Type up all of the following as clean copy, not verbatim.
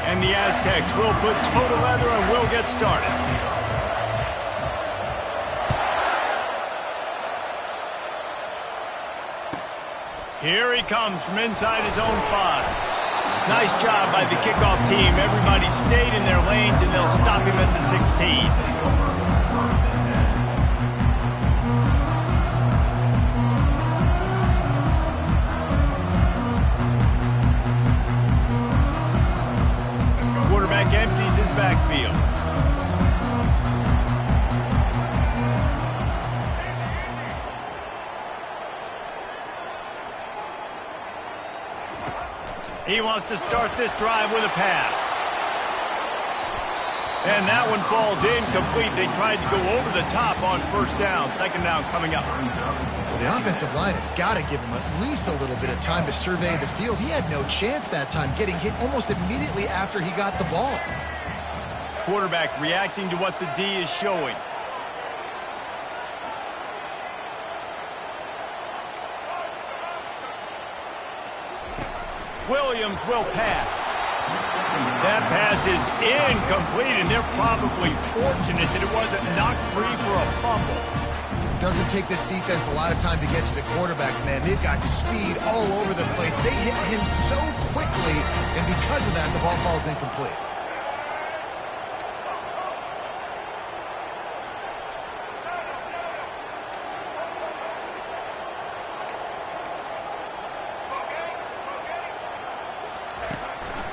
And the Aztecs will put total leather and will get started. Here he comes from inside his own 5. Nice job by the kickoff team. Everybody stayed in their lanes, and they'll stop him at the 16. Empties his backfield. He wants to start this drive with a pass. And that one falls incomplete. They tried to go over the top on first down. Second down coming up. Well, the offensive line has got to give him at least a little bit of time to survey the field. He had no chance that time, getting hit almost immediately after he got the ball. Quarterback reacting to what the D is showing. Williams will pass. That pass is incomplete, and they're probably fortunate that it wasn't knocked free for a fumble. Doesn't take this defense a lot of time to get to the quarterback, man. They've got speed all over the place. They hit him so quickly, and because of that, the ball falls incomplete.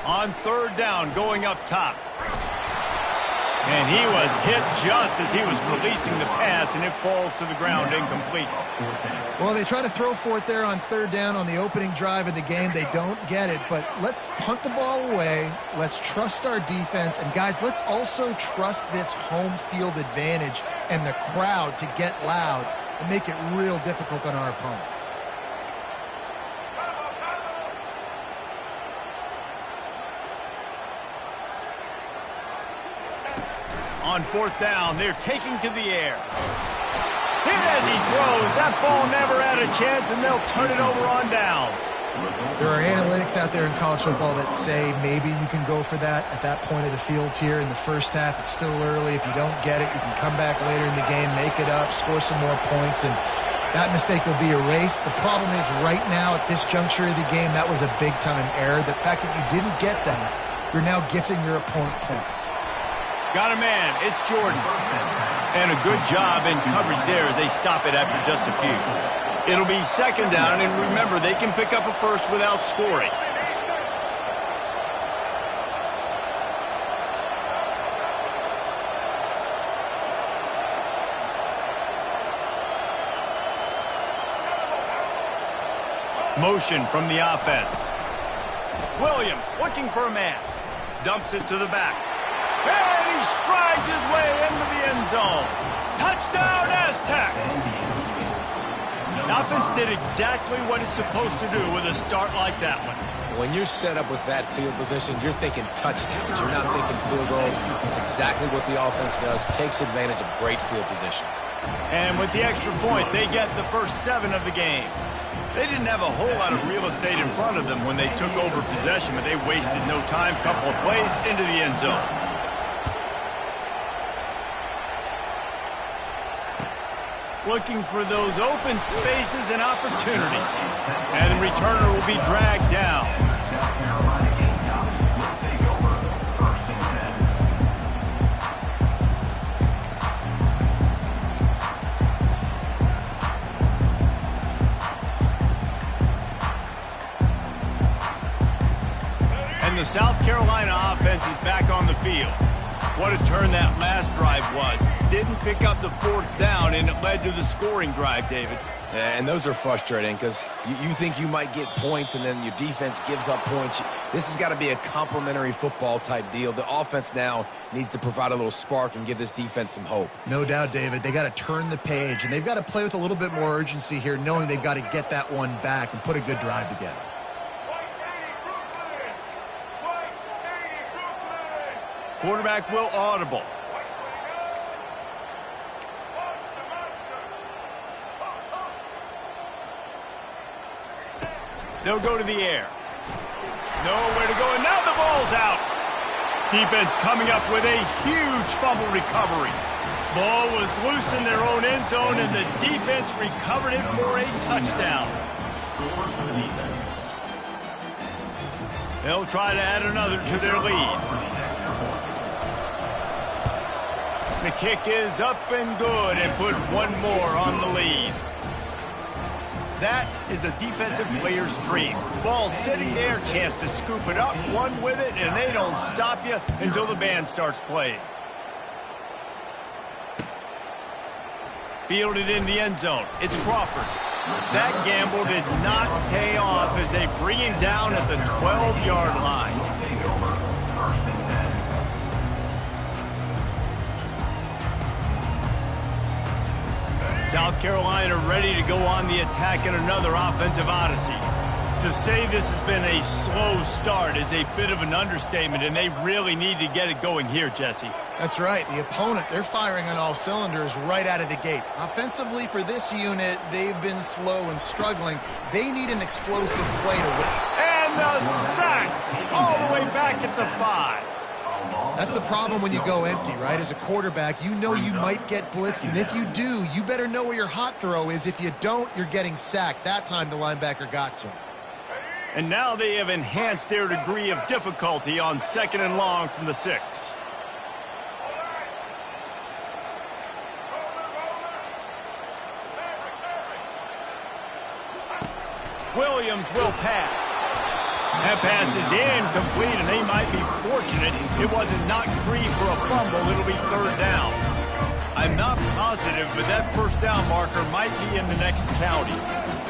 On third down, going up top. And he was hit just as he was releasing the pass, and it falls to the ground incomplete. Well, they try to throw for it there on third down on the opening drive of the game. They don't get it, but let's punt the ball away. Let's trust our defense. And, guys, let's also trust this home field advantage and the crowd to get loud and make it real difficult on our opponent. On fourth down, they're taking to the air. Hit as he throws. That ball never had a chance, and they'll turn it over on downs. There are analytics out there in college football that say maybe you can go for that at that point of the field here in the first half. It's still early. If you don't get it, you can come back later in the game, make it up, score some more points, and that mistake will be erased. The problem is right now at this juncture of the game, that was a big-time error. The fact that you didn't get that, you're now gifting your opponent points. Got a man. It's Jordan. And a good job in coverage there as they stop it after just a few. It'll be second down, and remember, they can pick up a first without scoring. Motion from the offense. Williams looking for a man. Dumps it to the back. And he strides his way into the end zone. Touchdown, Aztecs! The offense did exactly what it's supposed to do with a start like that one. when you're set up with that field position, you're thinking touchdowns. You're not thinking field goals. It's exactly what the offense does, takes advantage of great field position. And with the extra point, they get the first 7 of the game. They didn't have a whole lot of real estate in front of them when they took over possession, but they wasted no time. Couple of plays into the end zone. Looking for those open spaces and opportunity. And the returner will be dragged down. And the South Carolina offense is back on the field. What a turn that last drive was. Didn't pick up the 4th down, and it led to the scoring drive, David. Yeah, and those are frustrating because you think you might get points, and then your defense gives up points. This has got to be a complementary football type deal. The offense now needs to provide a little spark and give this defense some hope. No doubt, David. They got to turn the page, and they've got to play with a little bit more urgency here, knowing they've got to get that one back and put a good drive together. Quarterback will audible. They'll go to the air. Nowhere to go, and now the ball's out. Defense coming up with a huge fumble recovery. Ball was loose in their own end zone, and the defense recovered it for a touchdown. They'll try to add another to their lead. The kick is up and good and put one more on the lead. That is a defensive player's dream. Ball sitting there, chance to scoop it up, run with it, and they don't stop you until the band starts playing. Fielded in the end zone. It's Crawford. That gamble did not pay off as they bring him down at the 12-yard line. South Carolina ready to go on the attack in another offensive odyssey. To say this has been a slow start is a bit of an understatement, and they really need to get it going here, Jesse. That's right. The opponent, they're firing on all cylinders right out of the gate. Offensively, for this unit, they've been slow and struggling. They need an explosive play to win. And the sack all the way back at the 5. That's the problem when you go empty, right? As a quarterback, you know you might get blitzed, and if you do, you better know where your hot throw is. If you don't, you're getting sacked. That time the linebacker got to him. And now they have enhanced their degree of difficulty on 2nd and long from the 6. Williams will pass. That pass is incomplete, and they might be fortunate it wasn't knocked free for a fumble. It'll be 3rd down. I'm not positive, but that 1st down marker might be in the next county.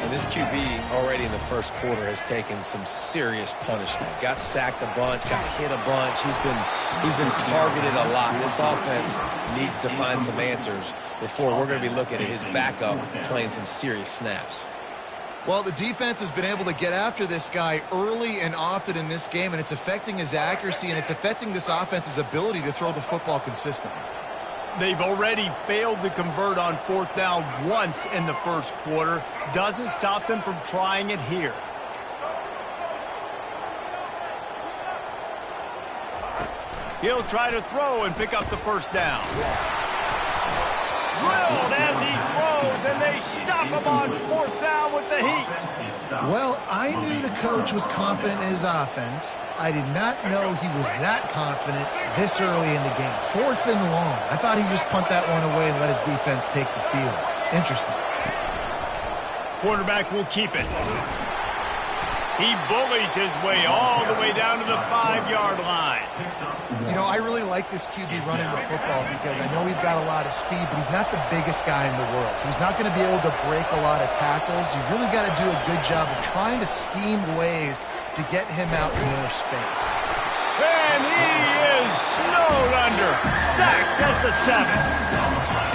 And this QB already in the 1st quarter has taken some serious punishment. Got sacked a bunch, got hit a bunch. He's been targeted a lot. This offense needs to find some answers before we're going to be looking at his backup playing some serious snaps. Well, the defense has been able to get after this guy early and often in this game, and it's affecting his accuracy, and it's affecting this offense's ability to throw the football consistently. They've already failed to convert on 4th down once in the 1st quarter. Doesn't stop them from trying it here. He'll try to throw and pick up the 1st down. Drilled as he throws, and they stop him on 4th down with the heat. Well, I knew the coach was confident in his offense. I did not know he was that confident this early in the game. 4th and long. I thought he'd just punt that one away and let his defense take the field. Interesting. Quarterback will keep it. He bullies his way all the way down to the 5-yard line. You know, I really like this QB running the football because I know he's got a lot of speed, but he's not the biggest guy in the world. So he's not going to be able to break a lot of tackles. You really got to do a good job of trying to scheme ways to get him out in more space. And he is snowed under, sacked at the 7.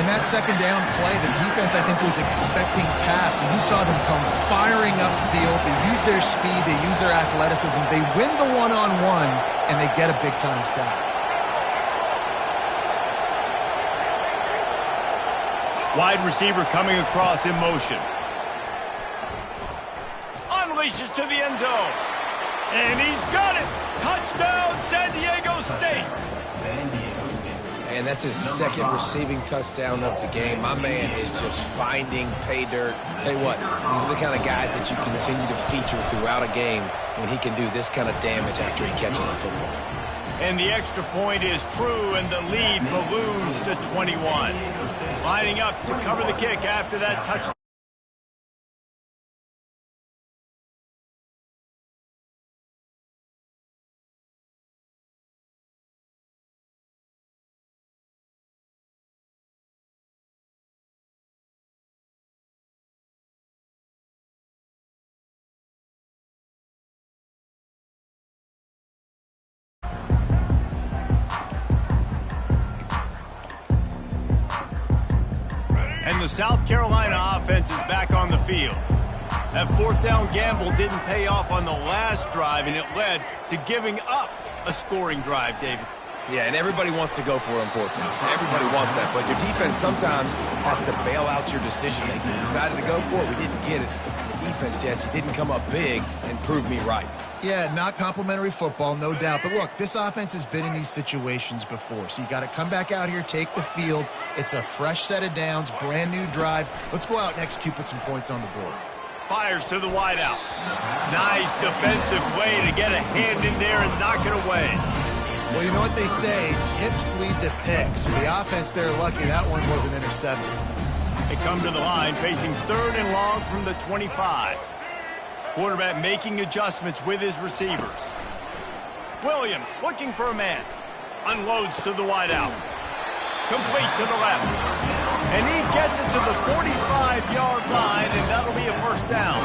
In that 2nd down play, the defense, I think, was expecting pass, and you saw them come firing upfield. field. They use their speed. They use their athleticism. They win the one-on-ones, and they get a big-time sack. Wide receiver coming across in motion. Unleashes to the end zone. And he's got it. Touchdown, San Diego State. And that's his second receiving touchdown of the game. My man is just finding pay dirt. Tell you what, these are the kind of guys that you continue to feature throughout a game when he can do this kind of damage after he catches the football. And the extra point is true, and the lead balloons to 21. Lining up to cover the kick after that touchdown. And the South Carolina offense is back on the field. That fourth down gamble didn't pay off on the last drive, and it led to giving up a scoring drive, David. Yeah, and everybody wants to go for it on fourth down. Everybody wants that, but your defense sometimes has to bail out your decision-making. You decided to go for it, we didn't get it. The defense, Jesse, didn't come up big and prove me right. Yeah, not complimentary football, no doubt. But look, this offense has been in these situations before. So you got to come back out here, take the field. It's a fresh set of downs, brand new drive. Let's go out and execute, put some points on the board. Fires to the wideout. Nice defensive play to get a hand in there and knock it away. Well, you know what they say, tips lead to picks. The offense, they're lucky that one wasn't intercepted. They come to the line facing 3rd and long from the 25. Quarterback making adjustments with his receivers. Williams looking for a man. Unloads to the wideout. Complete to the left. And he gets it to the 45-yard line, and that'll be a first down.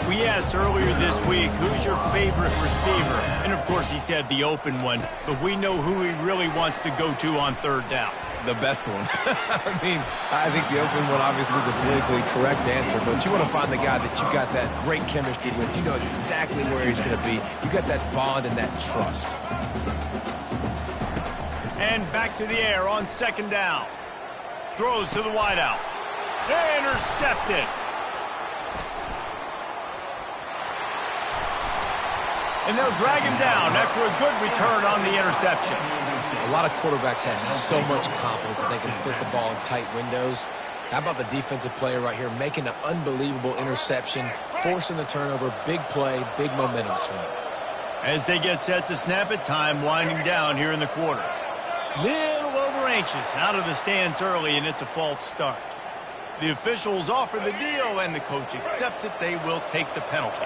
We asked earlier this week, who's your favorite receiver? And, of course, he said the open one, but we know who he really wants to go to on 3rd down. The best one. I mean, I think the open one, obviously the politically correct answer, but you want to find the guy that you got that great chemistry with. You know exactly where he's going to be. You got that bond and that trust. And back to the air on 2nd down. Throws to the wideout. Intercepted. And they'll drag him down after a good return on the interception. A lot of quarterbacks have so much confidence that they can fit the ball in tight windows. How about the defensive player right here making an unbelievable interception, forcing the turnover, big play, big momentum swing. As they get set to snap it, time winding down here in the quarter. Little over anxious out of the stands early, and it's a false start. The officials offer the deal, and the coach accepts it. They will take the penalty.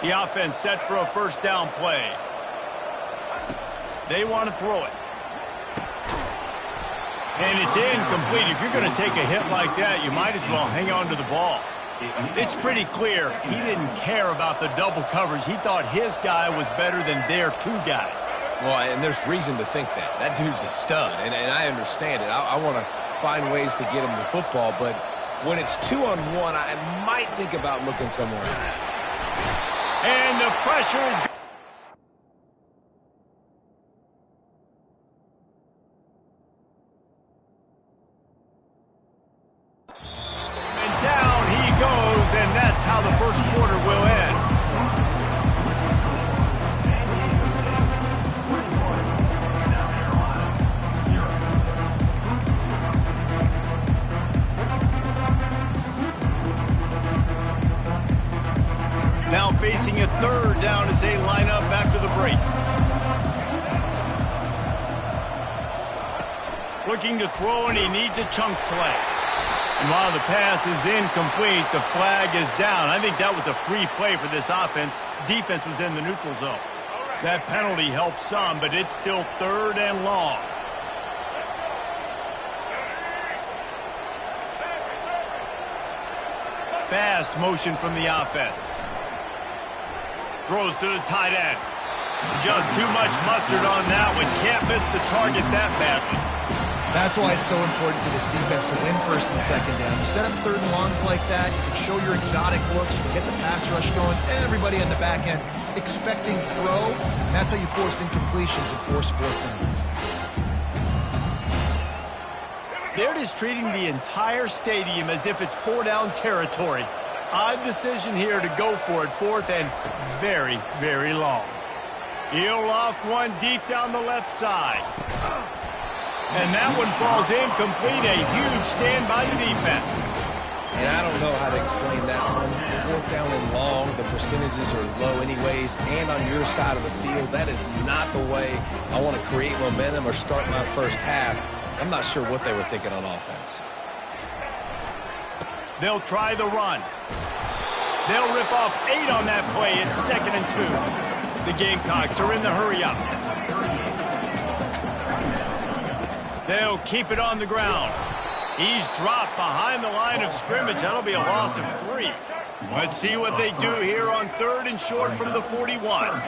The offense set for a first down play. They want to throw it. And it's incomplete. If you're going to take a hit like that, you might as well hang on to the ball. It's pretty clear he didn't care about the double coverage. He thought his guy was better than their 2 guys. Well, and there's reason to think that. That dude's a stud, and I understand it. I want to find ways to get him the football, but when it's 2-on-1, I might think about looking somewhere else. And the pressure is... And down he goes, and that's how the first quarter will end. Now facing a 3rd down as they line up after the break. Looking to throw, and he needs a chunk play. And while the pass is incomplete, the flag is down. I think that was a free play for this offense. Defense was in the neutral zone. That penalty helps some, but it's still 3rd and long. Fast motion from the offense. Throws to the tight end. Just too much mustard on that one. Can't miss the target that badly. That's why it's so important for this defense to win first and second down. You set up third and longs like that, you can show your exotic looks, you can get the pass rush going, everybody on the back end expecting throw. That's how you force incompletions and force fourth downs. They're just treating the entire stadium as if it's four-down territory. Odd decision here to go for it, fourth and very, very long. He'll loft one deep down the left side. And that one falls incomplete. A huge stand by the defense. And I don't know how to explain that one. Fourth down and long, the percentages are low anyways, and on your side of the field, that is not the way I want to create momentum or start my first half. I'm not sure what they were thinking on offense. They'll try the run. They'll rip off 8 on that play. It's 2nd and 2. The Gamecocks are in the hurry-up. They'll keep it on the ground. He's dropped behind the line of scrimmage. That'll be a loss of 3. Let's see what they do here on 3rd and short from the 41.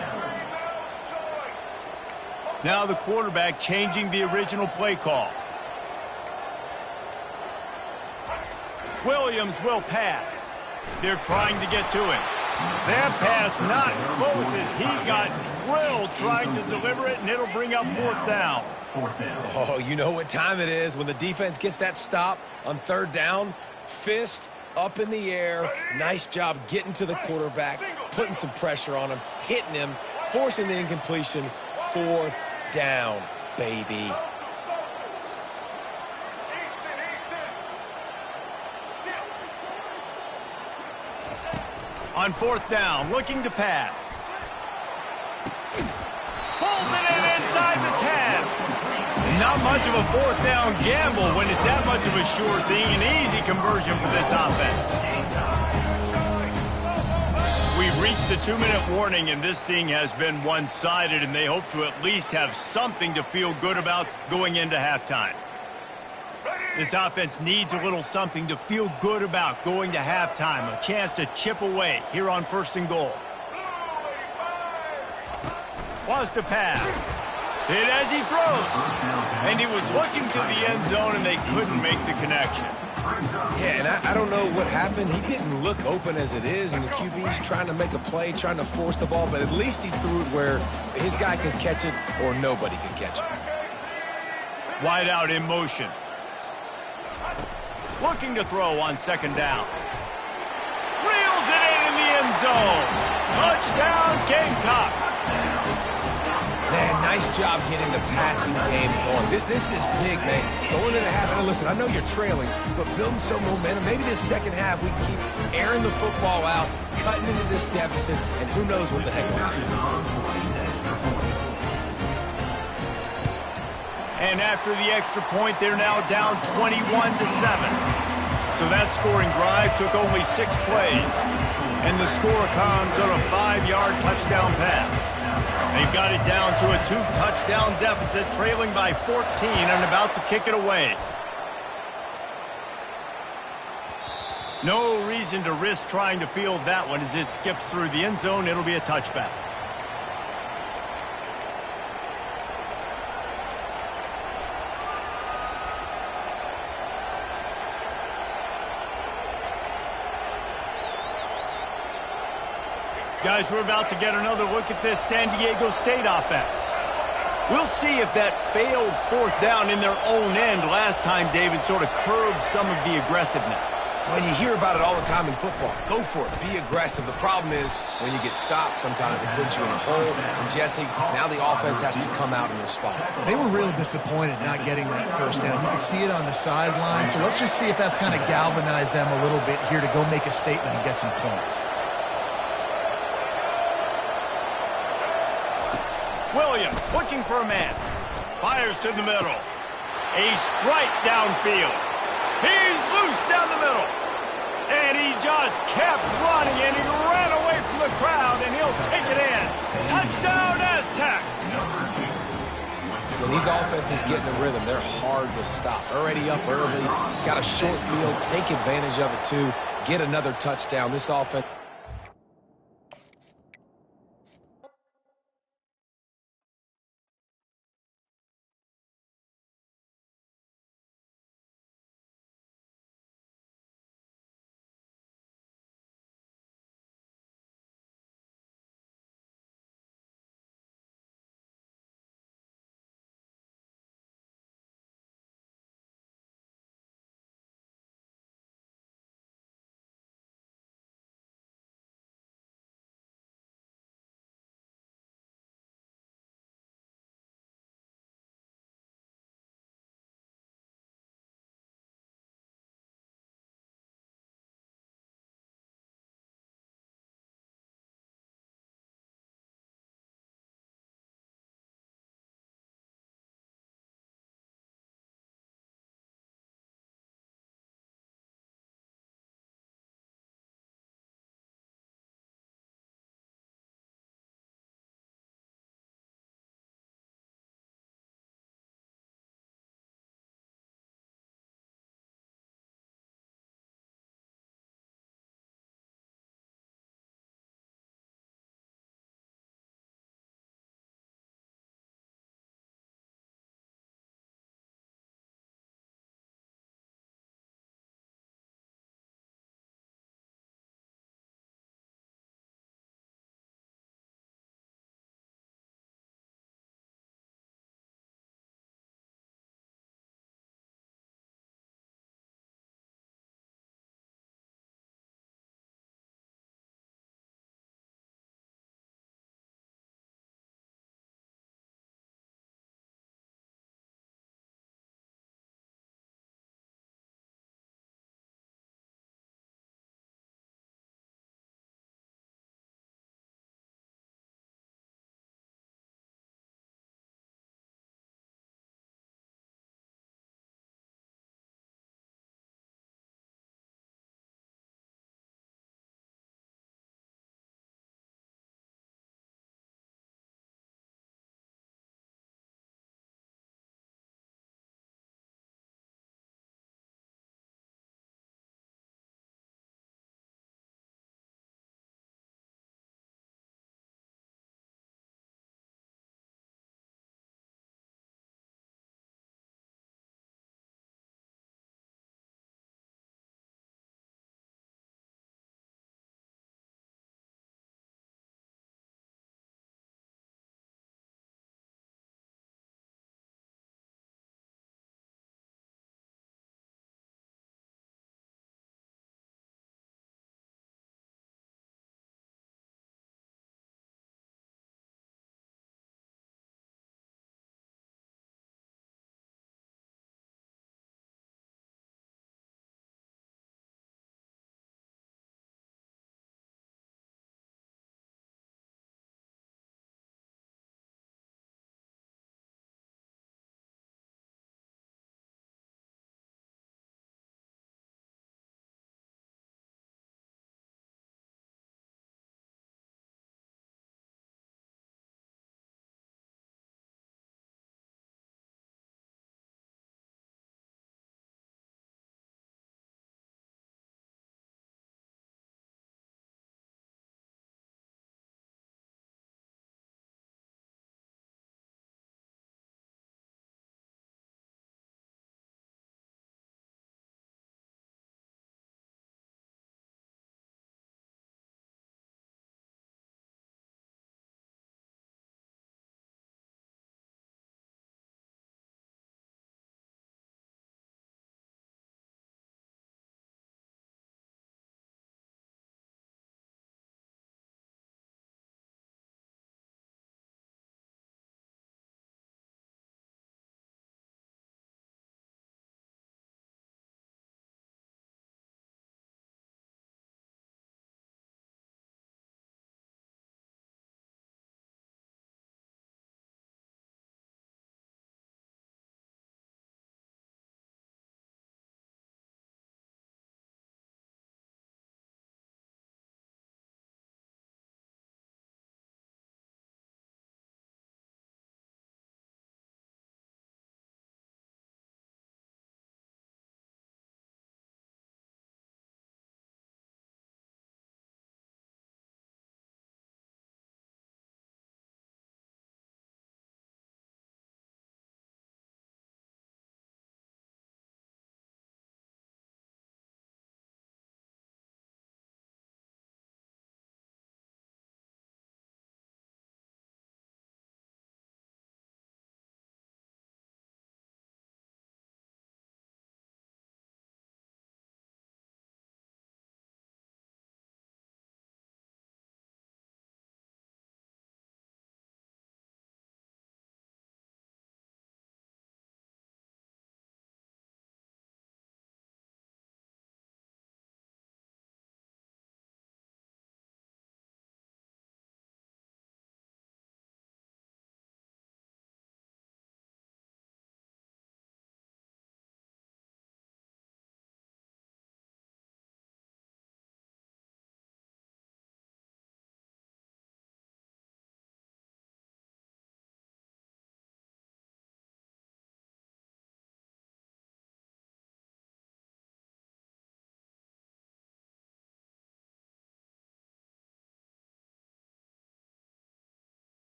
Now the quarterback changing the original play call. Williams will pass. They're trying to get to him. That pass not close as he got drilled trying to deliver it, and it'll bring up 4th down. Oh, you know what time it is when the defense gets that stop on 3rd down. Fist up in the air. Nice job getting to the quarterback, putting some pressure on him, hitting him, forcing the incompletion. 4th down, baby. On 4th down, looking to pass. Pulls it in inside the 10. Not much of a 4th down gamble when it's that much of a sure thing. An easy conversion for this offense. We've reached the 2-minute warning, and this thing has been one-sided, and they hope to at least have something to feel good about going into halftime. This offense needs a little something to feel good about going to halftime. A chance to chip away here on 1st and goal. Wants to pass. Hit as he throws. And he was looking to the end zone, and they couldn't make the connection. Yeah, and I don't know what happened. He didn't look open as it is, and the QB's trying to make a play, trying to force the ball, but at least he threw it where his guy could catch it or nobody could catch it. Wide out in motion. Looking to throw on 2nd down. Reels it in the end zone. Touchdown, Gamecocks. Man, nice job getting the passing game going. This is big, man. Going into half, and listen, I know you're trailing, but building some momentum. Maybe this second half we keep airing the football out, cutting into this deficit, and who knows what the heck will happen. And after the extra point, they're now down 21-7. So that scoring drive took only 6 plays. And the score comes on a 5-yard touchdown pass. They've got it down to a 2-touchdown deficit, trailing by 14 and about to kick it away. No reason to risk trying to field that one as it skips through the end zone. It'll be a touchback. Guys, we're about to get another look at this San Diego State offense. We'll see if that failed 4th down in their own end last time, David, sort of curbed some of the aggressiveness. Well, you hear about it all the time in football. Go for it. Be aggressive. The problem is when you get stopped, sometimes it puts you in a hole. And, Jesse, now the offense has to come out and respond. They were real disappointed not getting that 1st down. You could see it on the sideline. So let's just see if that's kind of galvanized them a little bit here to go make a statement and get some points. Williams looking for a man. Fires to the middle. A strike downfield. He's loose down the middle. And he just kept running, and he ran away from the crowd, and he'll take it in. Touchdown, Aztecs! When these offenses get in the rhythm, they're hard to stop. Already up early, got a short field, take advantage of it too, get another touchdown. This offense...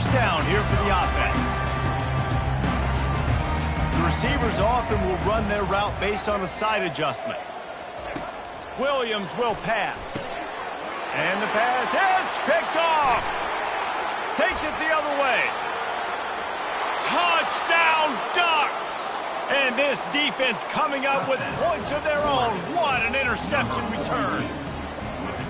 First down here for the offense. The receivers often will run their route based on a side adjustment. Williams will pass. And the pass hits, picked off. Takes it the other way. Touchdown, Ducks! And this defense coming up with points of their own. What an interception return.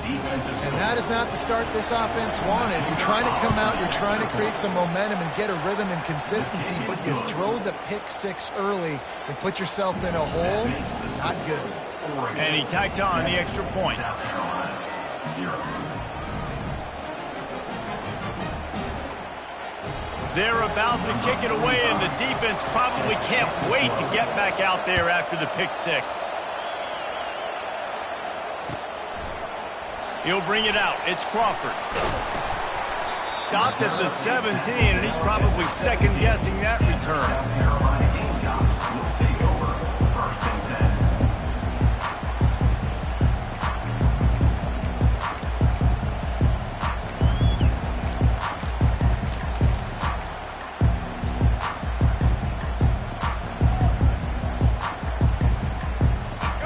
And that is not the start this offense wanted. You're trying to come out, you're trying to create some momentum and get a rhythm and consistency, but you throw the pick six early and put yourself in a hole. Not good. And he tacked on the extra point. They're about to kick it away, and the defense probably can't wait to get back out there after the pick six. He'll bring it out. It's Crawford. Stopped at the 17, and he's probably second-guessing that return.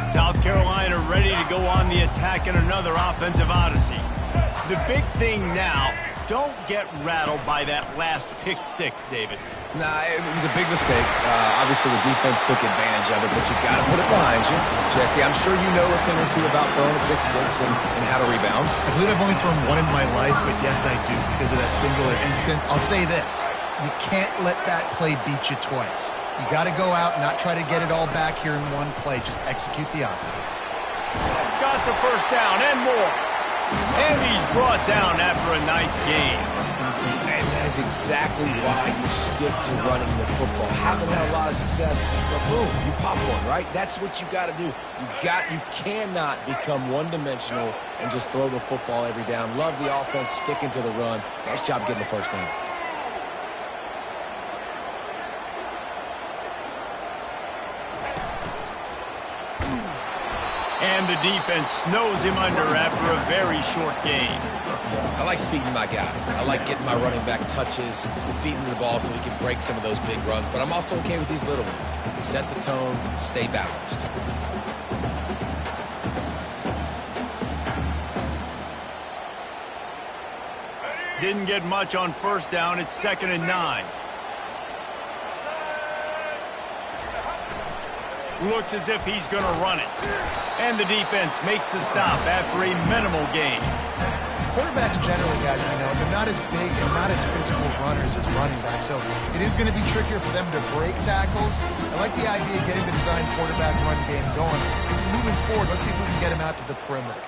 South Carolina ready to go on the attack in another offensive odyssey. The big thing now, don't get rattled by that last pick six, David. Nah, it was a big mistake. Obviously, the defense took advantage of it, but you got to put it behind you. Jesse, I'm sure you know a thing or two about throwing a pick six and how to rebound. I believe I've only thrown one in my life, but yes, I do because of that singular instance. I'll say this. You can't let that play beat you twice. You got to go out and not try to get it all back here in one play. Just execute the offense. Got the first down and more. And he's brought down after a nice game. And that is exactly why you stick to running the football. Haven't had a lot of success, but boom, you pop one, right? That's what you got to do. You cannot become one-dimensional and just throw the football every down. Love the offense, sticking to the run. Nice job getting the first down. And the defense snows him under after a very short game. I like feeding my guy. I like getting my running back touches, feeding the ball so he can break some of those big runs. But I'm also okay with these little ones. Set the tone, stay balanced. Didn't get much on first down. It's 2nd and 9. Looks as if he's going to run it. And the defense makes the stop after a minimal gain. Quarterbacks generally, guys, we know, they're not as big and not as physical runners as running backs, so it is going to be trickier for them to break tackles. I like the idea of getting the design quarterback run game going. Moving forward, let's see if we can get him out to the perimeter.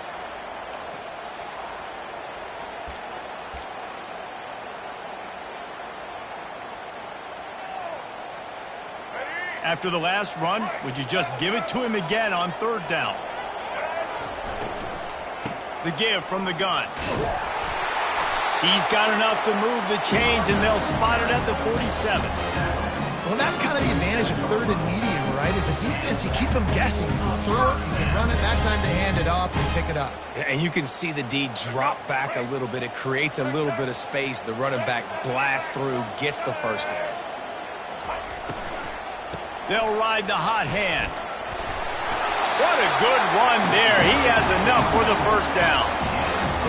After the last run, would you just give it to him again on 3rd down? The give from the gun. He's got enough to move the chains, and they'll spot it at the 47. Well, that's kind of the advantage of 3rd and medium, right? Is the defense, you keep them guessing. You throw it, you can run it, that time to hand it off and pick it up. And you can see the D drop back a little bit. It creates a little bit of space. The running back blasts through, gets the first down. They'll ride the hot hand. What a good run there. He has enough for the first down.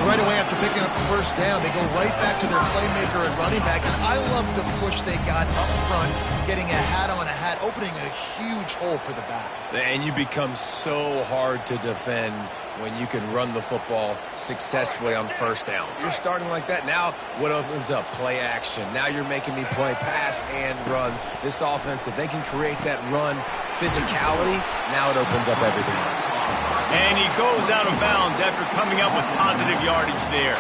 Right away after picking up the first down, they go right back to their playmaker at running back. And I love the push they got up front, getting a hat on a hat, opening a huge hole for the back. And you become so hard to defend when you can run the football successfully on first down. You're starting like that. Now what opens up? Play action. Now you're making me play pass and run. This offense, if they can create that run physicality, now it opens up everything else. And he goes out of bounds after coming up with positive yardage there.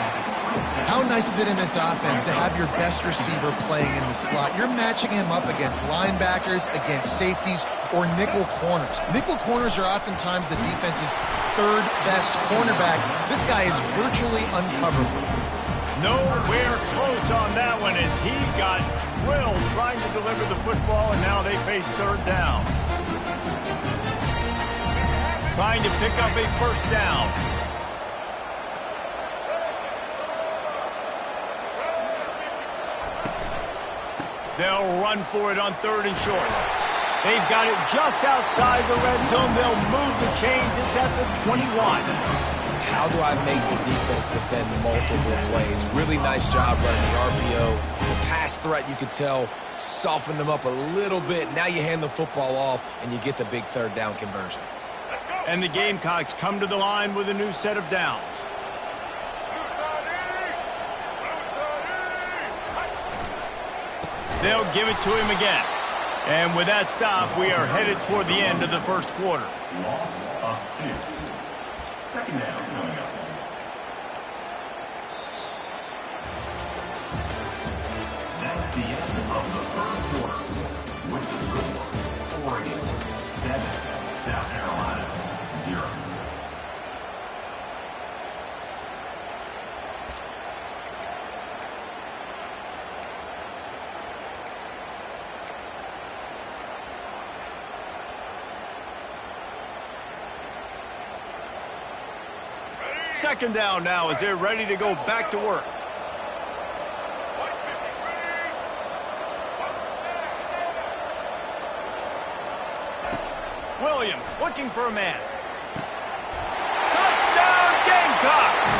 How nice is it in this offense to have your best receiver playing in the slot? You're matching him up against linebackers, against safeties, or nickel corners. Nickel corners are oftentimes the defense's 3rd best cornerback. This guy is virtually uncoverable. Nowhere close on that one as he got drilled trying to deliver the football, and now they face 3rd down. Trying to pick up a first down. They'll run for it on 3rd and short. They've got it just outside the red zone. They'll move the chains. It's at the 21. How do I make the defense defend multiple plays? Really nice job running the RPO. The pass threat, you could tell, softened them up a little bit. Now you hand the football off, and you get the big 3rd down conversion. And the Gamecocks come to the line with a new set of downs. They'll give it to him again. And with that stop, we are headed toward the end of the first quarter. Loss of 2. 2nd down coming up. That's the end of the 3rd quarter. With the score, Oregon 7, South Carolina 0. Second down now as they're ready to go back to work. Williams looking for a man. Touchdown Gamecocks!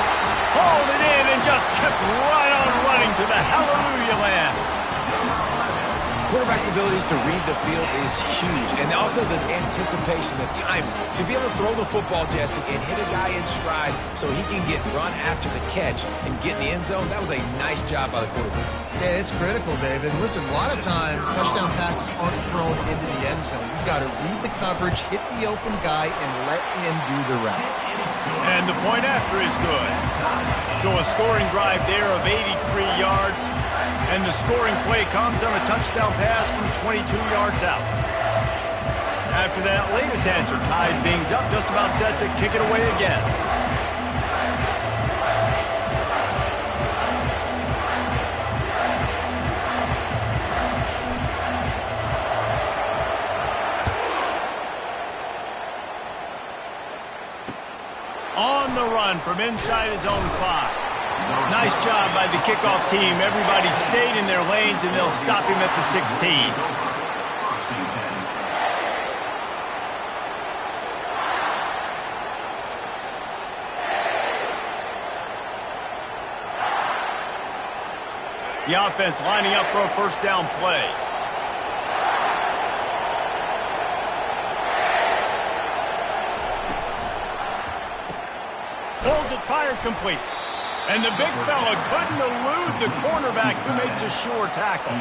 Hauled it in and just kept right on running to the hallelujah land. Quarterback's abilities to read the field is huge, and also the anticipation, the timing. To be able to throw the football, Jesse, and hit a guy in stride so he can get run after the catch and get in the end zone, that was a nice job by the quarterback. Yeah, it's critical, David. Listen, a lot of times touchdown passes aren't thrown into the end zone. You've got to read the coverage, hit the open guy, and let him do the rest. And the point after is good. So a scoring drive there of 83 yards. And the scoring play comes on a touchdown pass from 22 yards out. After that latest answer tied things up, just about set to kick it away again. On the run from inside his own 5. Nice job by the kickoff team. Everybody stayed in their lanes, and they'll stop him at the 16. The offense lining up for a first down play. Pulls it, fired complete. And the big fella couldn't elude the cornerback who makes a sure tackle.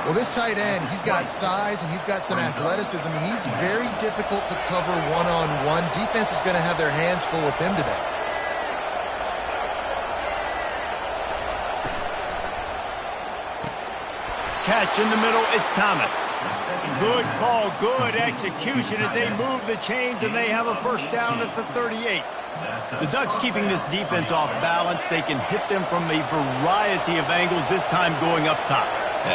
Well, this tight end, he's got size and he's got some athleticism. He's very difficult to cover one-on-one. Defense is going to have their hands full with him today. Catch in the middle, it's Thomas. Good call, good execution as they move the chains, and they have a first down at the 38. The Ducks keeping this defense off balance. They can hit them from a variety of angles, this time going up top.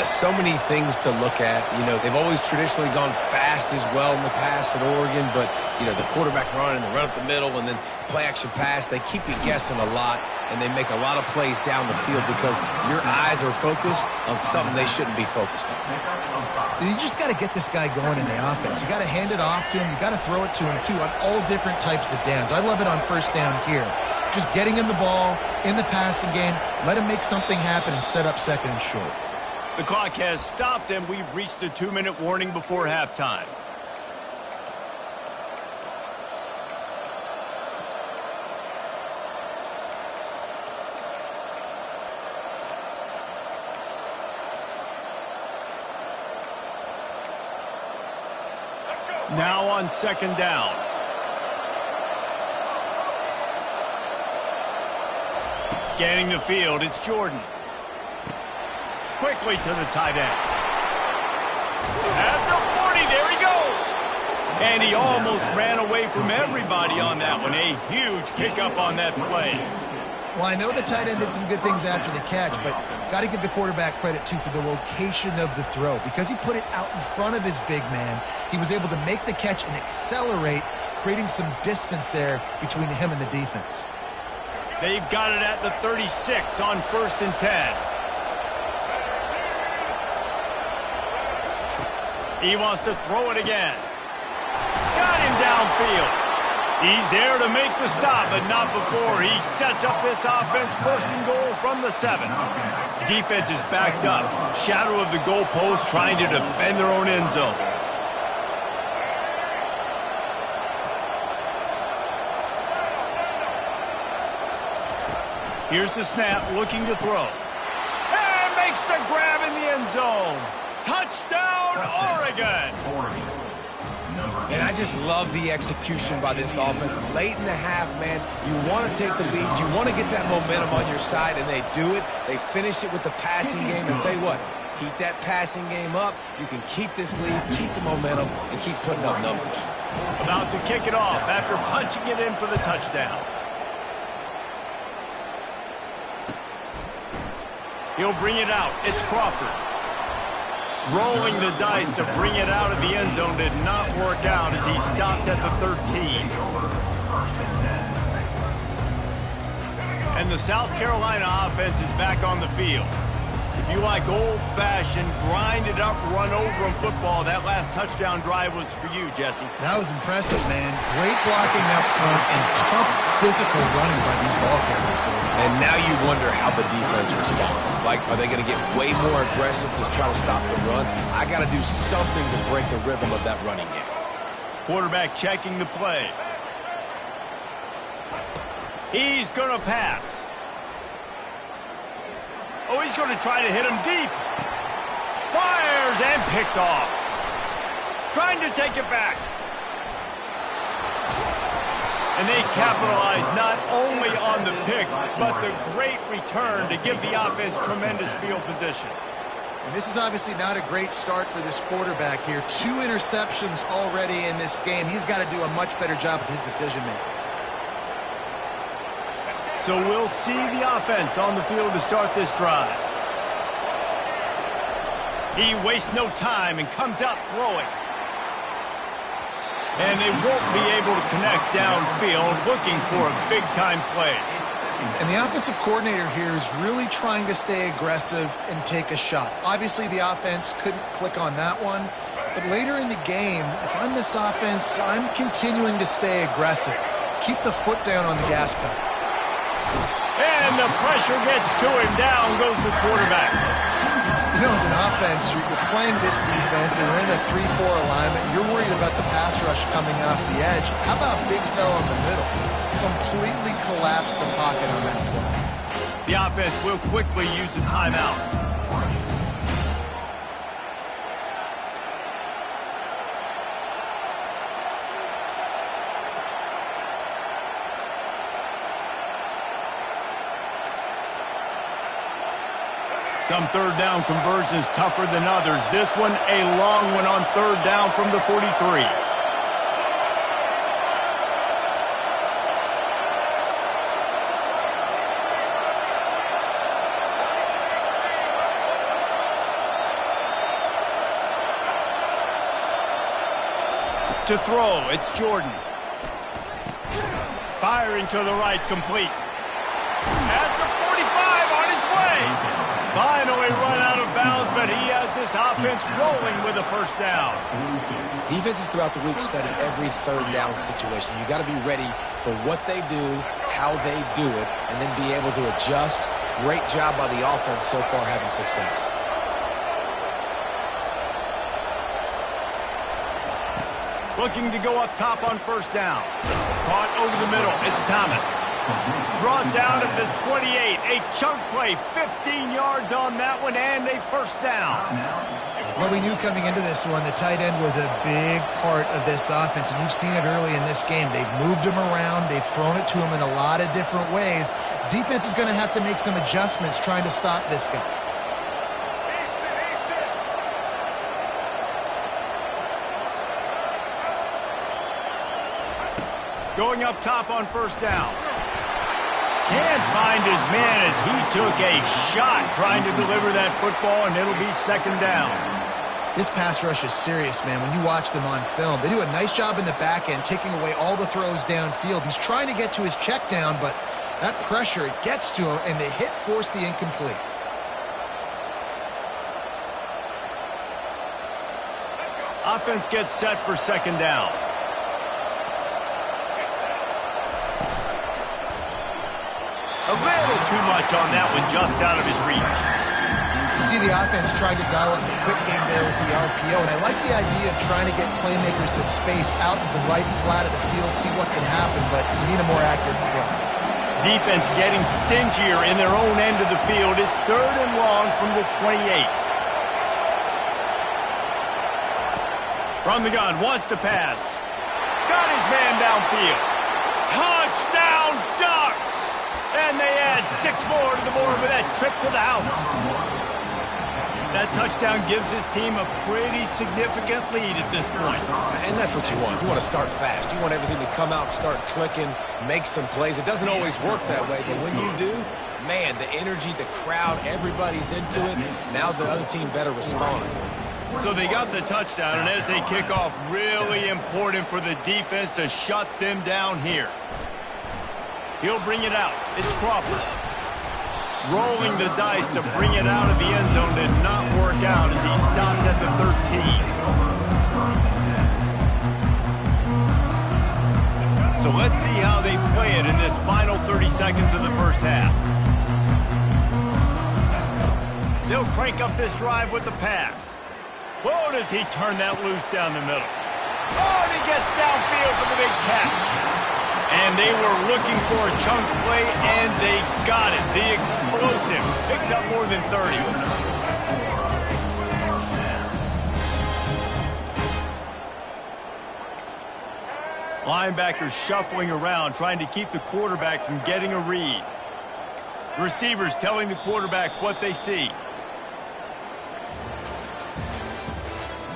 So many things to look at. You know, they've always traditionally gone fast as well in the past at Oregon, but, you know, the quarterback run and the run up the middle and then play-action pass, they keep you guessing a lot, and they make a lot of plays down the field because your eyes are focused on something they shouldn't be focused on. You just got to get this guy going in the offense. You got to hand it off to him. You got to throw it to him, too, on all different types of downs. I love it on first down here. Just getting him the ball in the passing game, let him make something happen and set up second and short. The clock has stopped, and we've reached the 2-minute warning before halftime. Now on second down. Scanning the field, it's Jordan. Quickly to the tight end. At the 40, there he goes. And he almost ran away from everybody on that one. A huge pickup on that play. Well, I know the tight end did some good things after the catch, but got to give the quarterback credit, too, for the location of the throw. Because he put it out in front of his big man, he was able to make the catch and accelerate, creating some distance there between him and the defense. They've got it at the 36 on 1st and 10. He wants to throw it again. Got him downfield. He's there to make the stop, but not before he sets up this offense first and goal from the 7. Defense is backed up. Shadow of the goalpost trying to defend their own end zone. Here's the snap, looking to throw. And makes the grab in the end zone. Touchdown, Oregon! And I just love the execution by this offense. Late in the half, man, you want to take the lead. You want to get that momentum on your side, and they do it. They finish it with the passing game. And tell you what, keep that passing game up. You can keep this lead, keep the momentum, and keep putting up numbers. About to kick it off after punching it in for the touchdown. He'll bring it out. It's Crawford. Rolling the dice to bring it out of the end zone did not work out as he stopped at the 13. And the South Carolina offense is back on the field. If you like old-fashioned, grind-it-up, run-over-'em football, that last touchdown drive was for you, Jesse. That was impressive, man. Great blocking up front and tough physical running by these ball carriers. And now you wonder how the defense responds. Like, are they going to get way more aggressive to try to stop the run? I got to do something to break the rhythm of that running game. Quarterback checking the play. He's going to pass. Oh, he's going to try to hit him deep. Fires and picked off. Trying to take it back. And they capitalize not only on the pick, but the great return to give the offense tremendous field position. And this is obviously not a great start for this quarterback here. 2 interceptions already in this game. He's got to do a much better job with his decision-making. So we'll see the offense on the field to start this drive. He wastes no time and comes out throwing. And they won't be able to connect downfield, looking for a big-time play. And the offensive coordinator here is really trying to stay aggressive and take a shot. Obviously, the offense couldn't click on that one. But later in the game, if I'm this offense, I'm continuing to stay aggressive. Keep the foot down on the gas pedal. And the pressure gets to him. Down goes the quarterback. You know, as an offense, you're playing this defense, and you're in a 3-4 alignment. You're worried about the pass rush coming off the edge. How about big fella in the middle? Completely collapse the pocket on that play. The offense will quickly use the timeout. Some third down conversions tougher than others. This one a long one on third down from the 43. To throw, it's Jordan. Firing to the right, complete. At the 45, on his way. Finally run out of bounds, but he has this offense rolling with a first down. Defenses throughout the week study every third down situation. You got to be ready for what they do, how they do it, and then be able to adjust. Great job by the offense so far having success. Looking to go up top on first down. Caught over the middle. It's Thomas. Brought down at the 28. A chunk play. 15 yards on that one and a first down. Well, we knew coming into this one, the tight end was a big part of this offense, and you've seen it early in this game. They've moved him around. They've thrown it to him in a lot of different ways. Defense is going to have to make some adjustments trying to stop this guy. Going up top on first down. Can't find his man as he took a shot trying to deliver that football, and it'll be second down. This pass rush is serious, man. When you watch them on film, they do a nice job in the back end, taking away all the throws downfield. He's trying to get to his check down, but that pressure, it gets to him, and the hit forced the incomplete. Offense gets set for second down. A little too much on that one, just out of his reach. You see the offense trying to dial up the quick game there with the RPO, and I like the idea of trying to get playmakers the space out in the right flat of the field, see what can happen, but you need a more accurate throw. Defense getting stingier in their own end of the field. It's third and long from the 28. From the gun, wants to pass. Got his man downfield. Touchdown Ducks! And they add 6 more to the board with that trip to the house. That touchdown gives his team a pretty significant lead at this point. And that's what you want. You want to start fast. You want everything to come out, start clicking, make some plays. It doesn't always work that way, but when you do, man, the energy, the crowd, everybody's into it. Now the other team better respond. So they got the touchdown, and as they kick off, really important for the defense to shut them down here. He'll bring it out. It's Crawford. Rolling the dice to bring it out of the end zone did not work out as he stopped at the 13. So let's see how they play it in this final 30 seconds of the first half. They'll crank up this drive with the pass. Oh, does he turn that loose down the middle. Oh, and he gets downfield for the big catch. And they were looking for a chunk play, and they got it. The explosive picks up more than 30. Linebackers shuffling around, trying to keep the quarterback from getting a read. Receivers telling the quarterback what they see.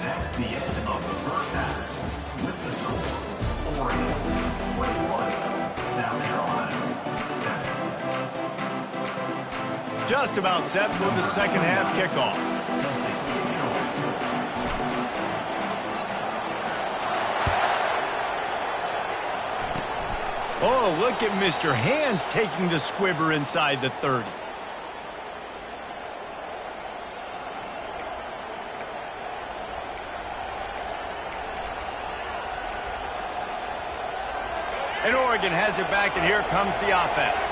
That's the end of the first half. With the score, Oregon 21, South Carolina 7. Just about set for the second half kickoff. Oh, look at Mr. Hands taking the squibber inside the 30. And Oregon has it back, and here comes the offense.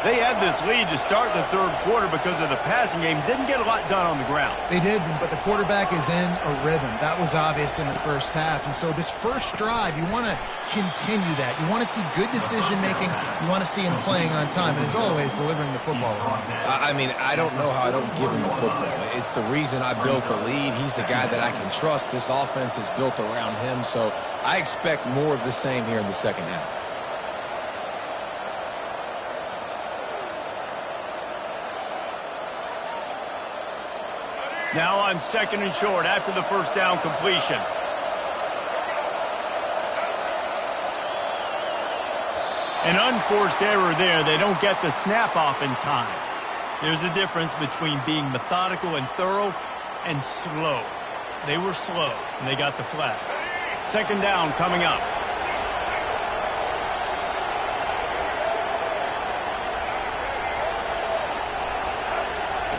They had this lead to start the third quarter because of the passing game. Didn't get a lot done on the ground. They did, but the quarterback is in a rhythm. That was obvious in the first half. And so this first drive, you want to continue that. You want to see good decision-making. You want to see him playing on time. And as always, delivering the football. I mean, I don't know how I don't give him the football. It's the reason I built the lead. He's the guy that I can trust. This offense is built around him. So I expect more of the same here in the second half. Now on second and short after the first down completion. An unforced error there. They don't get the snap off in time. There's a difference between being methodical and thorough and slow. They were slow, and they got the flag. Second down coming up.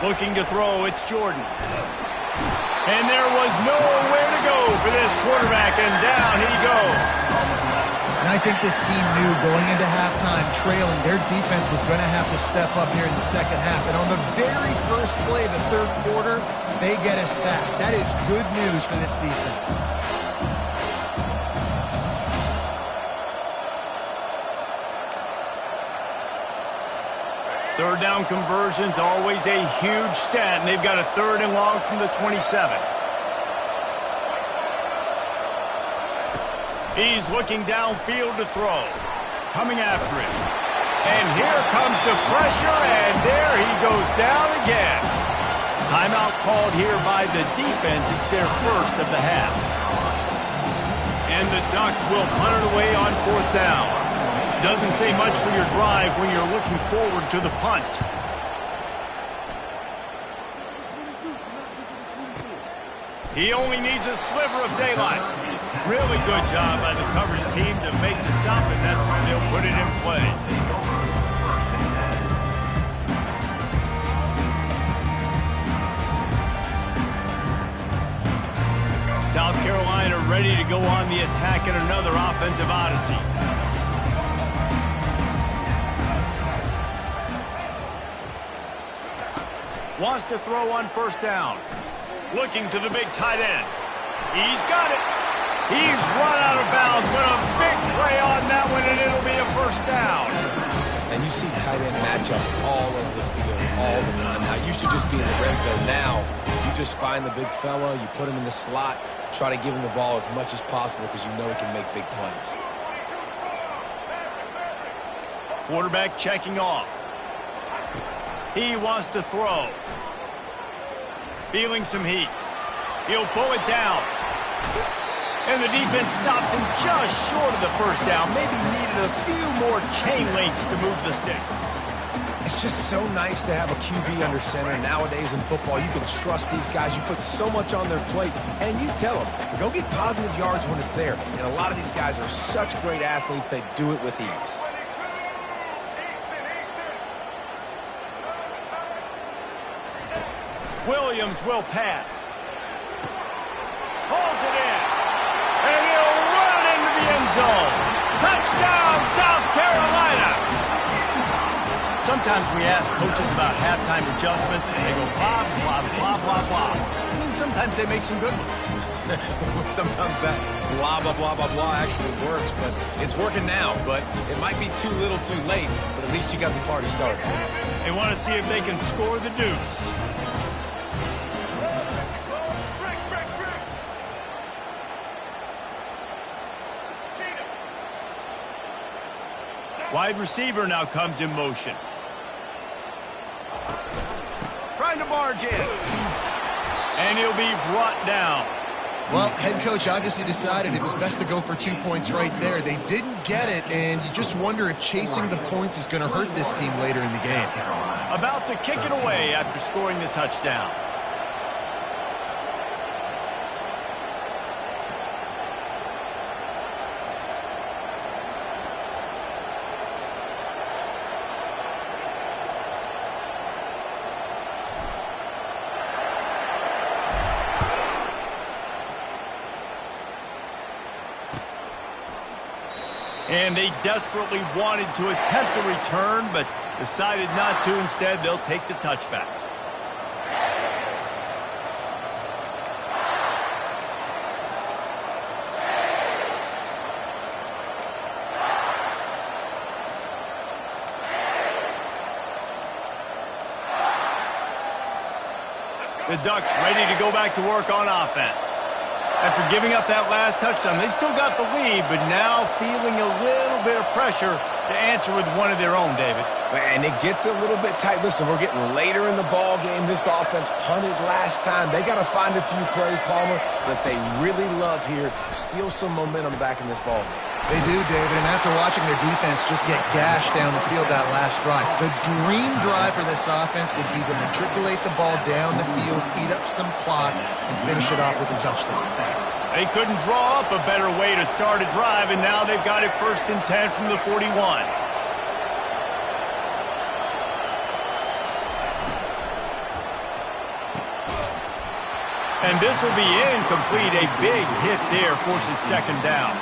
Looking to throw, it's Jordan. And there was nowhere to go for this quarterback, and down he goes. And I think this team knew going into halftime trailing, their defense was going to have to step up here in the second half. And on the very first play of the third quarter, they get a sack. That is good news for this defense. Third down conversions, always a huge stat, and they've got a third and long from the 27. He's looking downfield to throw. Coming after it. And here comes the pressure, and there he goes down again. Timeout called here by the defense. It's their first of the half. And the Ducks will punt it away on fourth down. Doesn't say much for your drive when you're looking forward to the punt. He only needs a sliver of daylight. Really good job by the coverage team to make the stop, and that's where they'll put it in play. South South Carolina ready to go on the attack in another offensive odyssey. Wants to throw on first down. Looking to the big tight end. He's got it. He's run out of bounds, but a big play on that one, and it'll be a first down. And you see tight end matchups all over the field all the time. Now, it used to just be in the red zone. Now, you just find the big fella, you put him in the slot, try to give him the ball as much as possible because you know he can make big plays. Quarterback checking off. He wants to throw. Feeling some heat. He'll pull it down. And the defense stops him just short of the first down. Maybe needed a few more chain links to move the sticks. It's just so nice to have a QB under center. Nowadays in football, you can trust these guys. You put so much on their plate, and you tell them, go get positive yards when it's there. And a lot of these guys are such great athletes, they do it with ease. Williams will pass. Pulls it in. And he'll run it into the end zone. Touchdown, South Carolina. Sometimes we ask coaches about halftime adjustments, and they go blah, blah, blah, blah, blah. I mean, sometimes they make some good ones. Sometimes that blah, blah, blah, blah, blah actually works, but it's working now. But it might be too little too late, but at least you got the party started. They want to see if they can score the deuce. Wide receiver now comes in motion. Trying to barge in. And he'll be brought down. Well, head coach obviously decided it was best to go for 2 points right there. They didn't get it, and you just wonder if chasing the points is going to hurt this team later in the game. About to kick it away after scoring the touchdown. And they desperately wanted to attempt a return, but decided not to. Instead, they'll take the touchback. The Ducks ready to go back to work on offense. After giving up that last touchdown, they still got the lead, but now feeling a little bit of pressure to answer with one of their own, David. And it gets a little bit tight. Listen, we're getting later in the ball game. This offense punted last time. They got to find a few plays, Palmer, that they really love here. Steal some momentum back in this ball game. They do, David, and after watching their defense just get gashed down the field that last drive, the dream drive for this offense would be to matriculate the ball down the field, eat up some clock, and finish it off with a touchdown. They couldn't draw up a better way to start a drive, and now they've got it 1st and 10 from the 41. And this will be incomplete. A big hit there forces 2nd down.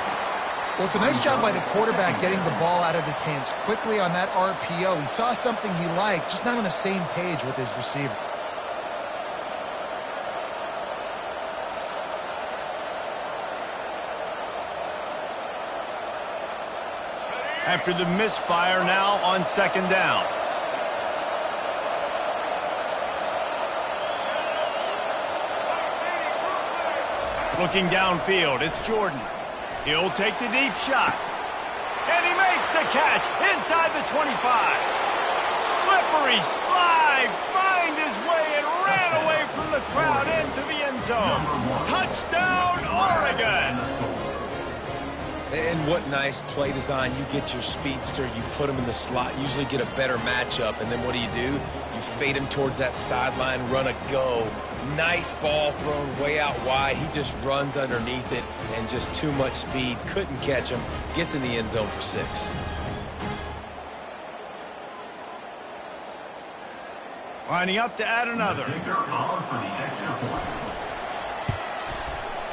Well, it's a nice job by the quarterback getting the ball out of his hands quickly on that RPO. He saw something he liked, just not on the same page with his receiver. After the misfire, now on 2nd down. Looking downfield, it's Jordan. He'll take the deep shot. And he makes the catch inside the 25. Slippery slide, find his way and ran away from the crowd into the end zone. Touchdown, Oregon! And what nice play design. You get your speedster, you put him in the slot, usually get a better matchup, and then what do? You fade him towards that sideline, run a go. Nice ball thrown way out wide. He just runs underneath it, and just too much speed. Couldn't catch him. Gets in the end zone for 6. Lining up to add another.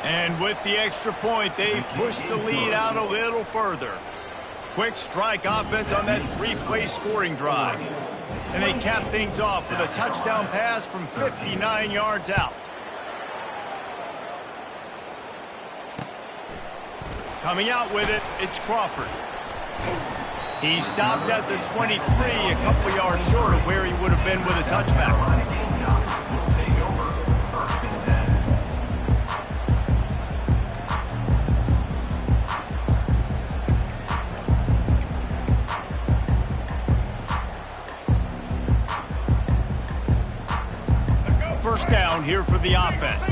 And with the extra point, they push the lead out a little further. Quick strike offense on that three-play scoring drive. And they cap things off with a touchdown pass from 59 yards out. Coming out with it, it's Crawford. He stopped at the 23, a couple yards short of where he would have been with a touchback. First down here for the offense.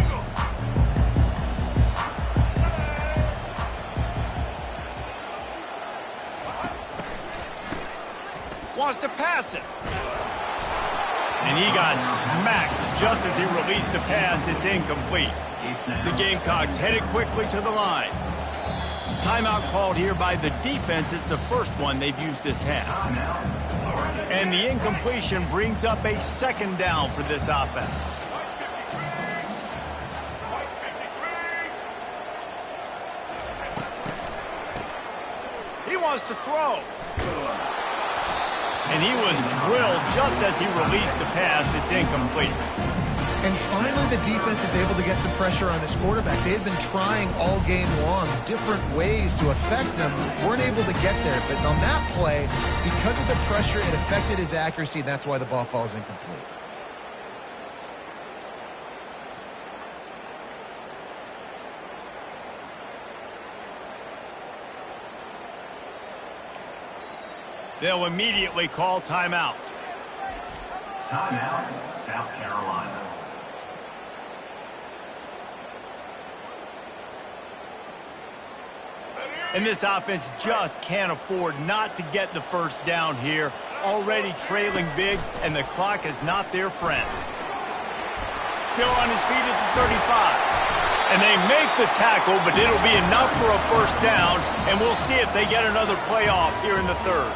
Wants to pass it. And he got smacked just as he released the pass. It's incomplete. The Gamecocks headed quickly to the line. Timeout called here by the defense. It's the first one they've used this half. And the incompletion brings up a second down for this offense. He wants to throw. And he was drilled just as he released the pass. It's incomplete. And finally, the defense is able to get some pressure on this quarterback. They had been trying all game long different ways to affect him. Weren't able to get there. But on that play, because of the pressure, it affected his accuracy, and that's why the ball falls incomplete. They'll immediately call timeout. Timeout, South Carolina. And this offense just can't afford not to get the first down here. Already trailing big, and the clock is not their friend. Still on his feet at the 35. And they make the tackle, but it'll be enough for a first down, and we'll see if they get another play off here in the third.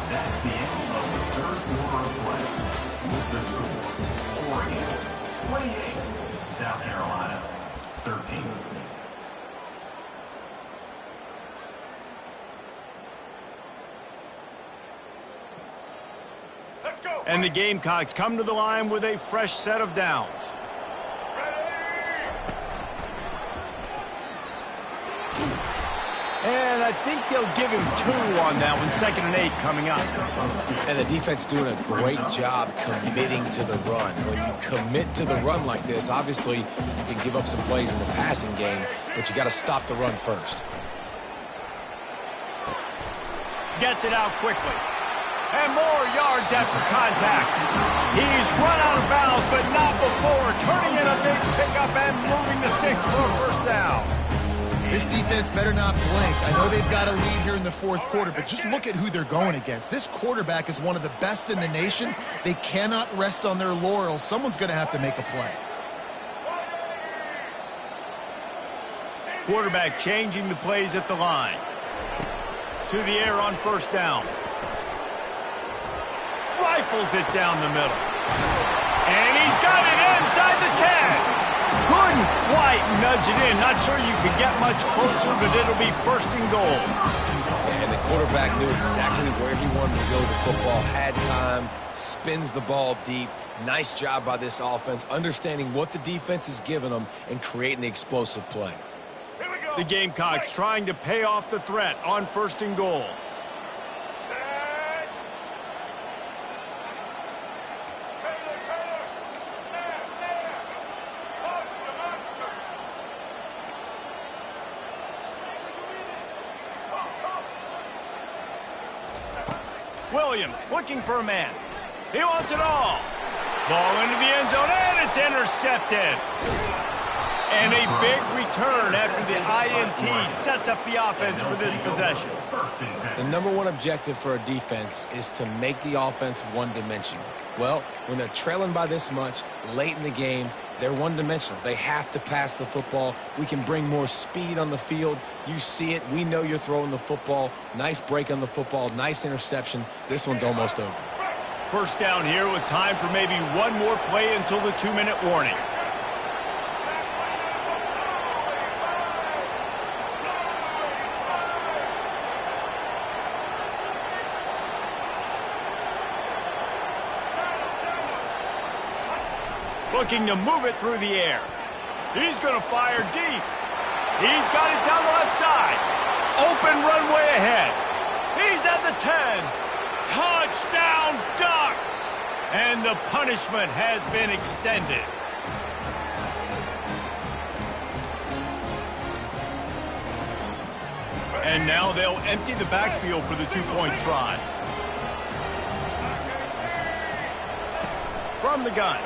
That's the end of the third quarter of play. With the score, Oregon 28, South Carolina 13. Let's go. And the Gamecocks come to the line with a fresh set of downs. And I think they'll give him 2 on that one. 2nd and 8 coming up. And the defense doing a great job committing to the run. When you commit to the run like this, obviously you can give up some plays in the passing game, but you got to stop the run first. Gets it out quickly. And more yards after contact. He's run out of bounds, but not before. Turning in a big pickup and moving the sticks for a first down. This defense better not blink. I know they've got a lead here in the fourth quarter, but just look at who they're going against. This quarterback is one of the best in the nation. They cannot rest on their laurels. Someone's going to have to make a play. Quarterback changing the plays at the line. To the air on first down. Rifles it down the middle. And he's got it inside the 10. Couldn't quite nudge it in. Not sure you could get much closer, but it'll be 1st and goal. And the quarterback knew exactly where he wanted to go with the football. Had time, spins the ball deep. Nice job by this offense, understanding what the defense is giving them and creating the explosive play. The Gamecocks trying to pay off the threat on 1st and goal. Williams looking for a man. He wants it all. Ball into the end zone, and it's intercepted. And a big return after the INT sets up the offense for this possession. The #1 objective for a defense is to make the offense one-dimensional. Well, when they're trailing by this much late in the game, they're one-dimensional. They have to pass the football. We can bring more speed on the field. You see it. We know you're throwing the football. Nice break on the football. Nice interception. This one's almost over. First down here with time for maybe one more play until the 2-minute warning. Looking to move it through the air. He's going to fire deep. He's got it down the left side. Open runway ahead. He's at the 10. Touchdown Ducks! And the punishment has been extended. And now they'll empty the backfield for the two-point try. From the gun.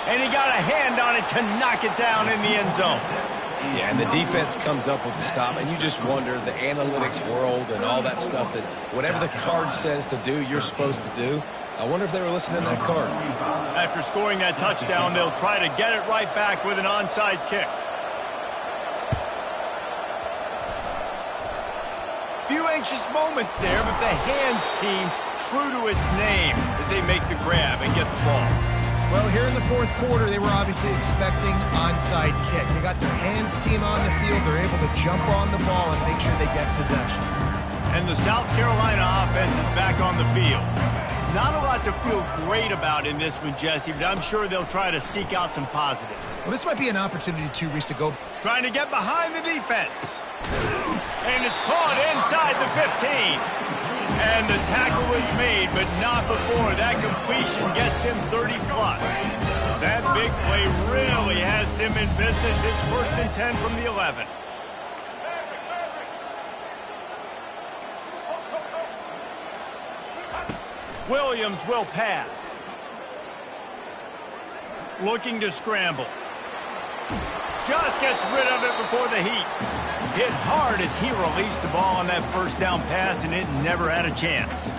And he got a hand on it to knock it down in the end zone. Yeah, and the defense comes up with the stop, and you just wonder, the analytics world and all that stuff, that whatever the card says to do, you're supposed to do. I wonder if they were listening to that card. After scoring that touchdown, they'll try to get it right back with an onside kick. Few anxious moments there, but the hands team true to its name as they make the grab and get the ball. Well, here in the fourth quarter, they were obviously expecting onside kick. They got their hands team on the field. They're able to jump on the ball and make sure they get possession. And the South Carolina offense is back on the field. Not a lot to feel great about in this one, Jesse, but I'm sure they'll try to seek out some positives. Well, this might be an opportunity, too, Reese, to go. Trying to get behind the defense. And it's caught inside the 15. And the tackle is made, but not before that completion gets him 30-plus. That big play really has him in business. It's 1st and 10 from the 11. Williams will pass. Looking to scramble. Just gets rid of it before the heat. Hit hard as he released the ball on that first down pass, and it never had a chance.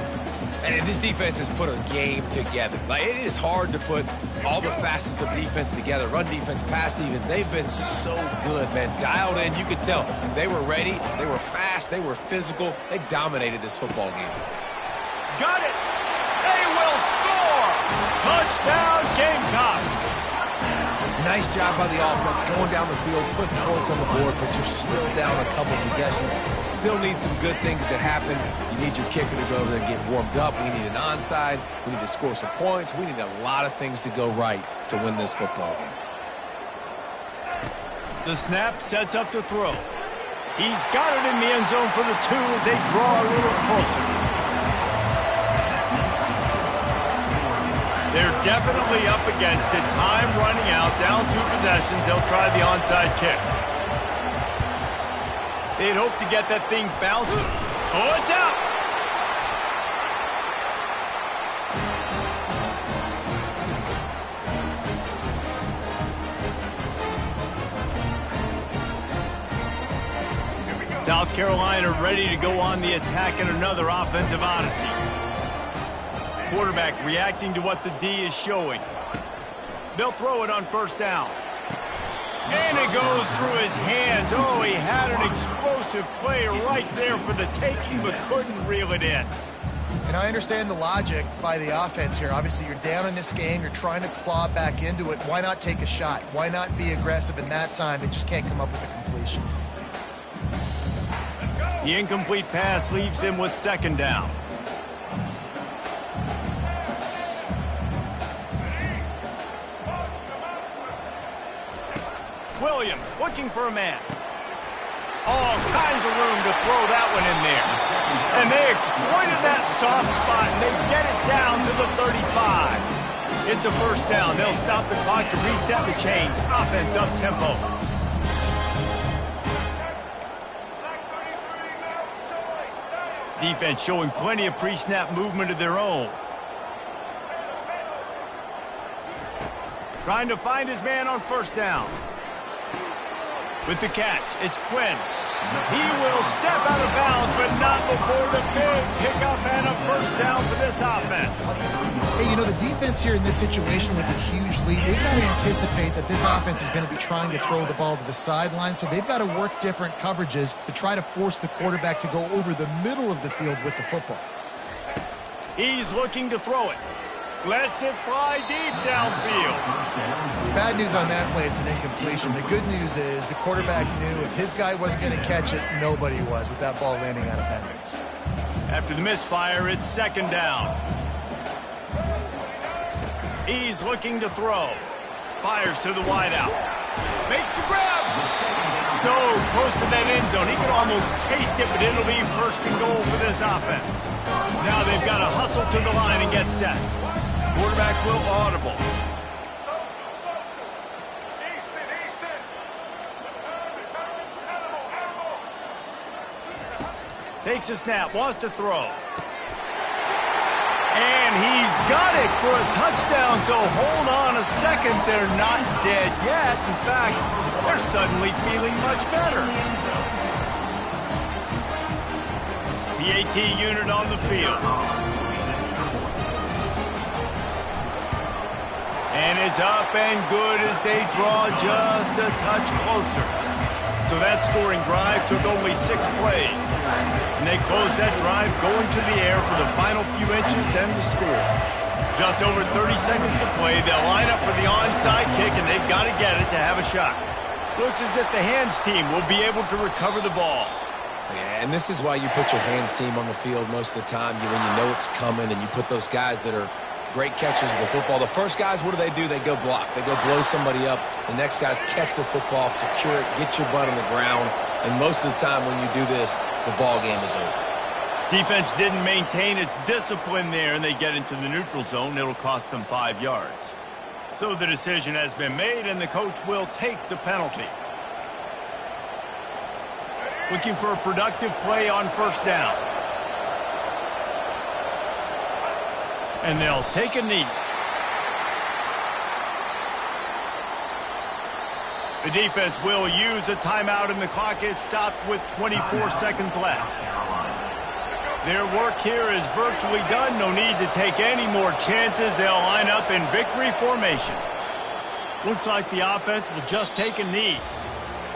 And this defense has put a game together. Like, it is hard to put all the facets of defense together. Run defense, pass defense. They've been so good, man. Dialed in. You could tell they were ready. They were fast. They were physical. They dominated this football game. Got it. They will score. Touchdown, Gamecocks. Nice job by the offense going down the field, putting points on the board, but you're still down a couple possessions. Still need some good things to happen. You need your kicker to go over there and get warmed up. We need an onside. We need to score some points. We need a lot of things to go right to win this football game. The snap sets up to throw. He's got it in the end zone for the 2 as they draw a little closer. They're definitely up against it. Time running out. Down 2 possessions. They'll try the onside kick. They'd hope to get that thing bounced. Oh, it's out. South Carolina ready to go on the attack in another offensive odyssey. Quarterback reacting to what the D is showing. They'll throw it on 1st down. And it goes through his hands. Oh, he had an explosive play right there for the taking, but couldn't reel it in. And I understand the logic by the offense here. Obviously, you're down in this game. You're trying to claw back into it. Why not take a shot? Why not be aggressive in that time? They just can't come up with a completion. The incomplete pass leaves him with 2nd down. Williams looking for a man. All kinds of room to throw that one in there. And they exploited that soft spot, and they get it down to the 35. It's a 1st down. They'll stop the clock to reset the chains. Offense up tempo. Defense showing plenty of pre-snap movement of their own. Trying to find his man on 1st down. With the catch, it's Quinn. He will step out of bounds, but not before the big pickup and a 1st down for this offense. Hey, you know, the defense here in this situation with a huge lead, they've got to anticipate that this offense is going to be trying to throw the ball to the sideline, so they've got to work different coverages to try to force the quarterback to go over the middle of the field with the football. He's looking to throw it. Lets it fly deep downfield. Bad news on that play, it's an incompletion. The good news is the quarterback knew if his guy wasn't going to catch it, nobody was with that ball landing out of bounds. After the misfire, it's 2nd down. He's looking to throw. Fires to the wideout. Makes the grab. So close to that end zone. He can almost taste it, but it'll be first and goal for this offense. Now they've got to hustle to the line and get set. Quarterback will audible. Takes a snap, wants to throw. And he's got it for a touchdown, so hold on a second. They're not dead yet. In fact, they're suddenly feeling much better. The AT unit on the field. And it's up and good as they draw just a touch closer. So that scoring drive took only 6 plays. And they closed that drive going to the air for the final few inches and the score. Just over 30 seconds to play. They'll line up for the onside kick, and they've got to get it to have a shot. Looks as if the hands team will be able to recover the ball. Yeah, and this is why you put your hands team on the field most of the time when you know it's coming, and you put those guys that are great catchers of the football. The first guys, what do? They go block. They go blow somebody up. The next guys catch the football, secure it, get your butt on the ground. And most of the time when you do this, the ball game is over. Defense didn't maintain its discipline there, and they get into the neutral zone. It'll cost them 5 yards. So the decision has been made, and the coach will take the penalty. Looking for a productive play on first down. And they'll take a knee. The defense will use a timeout, and the clock is stopped with 24 seconds left. Their work here is virtually done. No need to take any more chances. They'll line up in victory formation. Looks like the offense will just take a knee.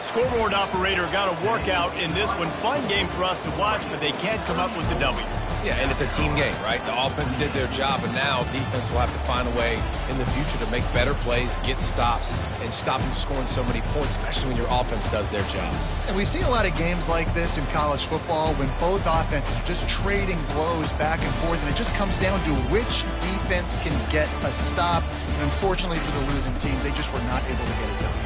Scoreboard operator got a workout in this one. Fun game for us to watch, but they can't come up with the W. Yeah, and it's a team game, right? The offense did their job, and now defense will have to find a way in the future to make better plays, get stops, and stop them scoring so many points, especially when your offense does their job. And we see a lot of games like this in college football when both offenses are just trading blows back and forth, and it just comes down to which defense can get a stop. And unfortunately for the losing team, they just were not able to get it done.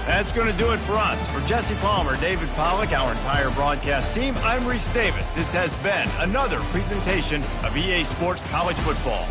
That's going to do it for us. For Jesse Palmer, David Pollack, our entire broadcast team, I'm Reese Davis. This has been another presentation of EA Sports College Football.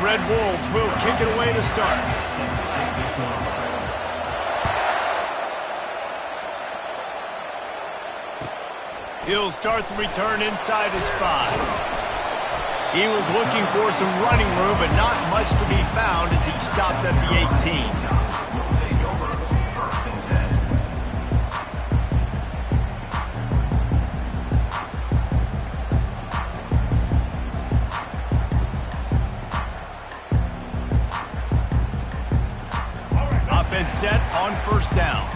Red Wolves will kick it away to start. He'll start the return inside his 5. He was looking for some running room, but not much to be found as he stopped at the 18. Set on first down.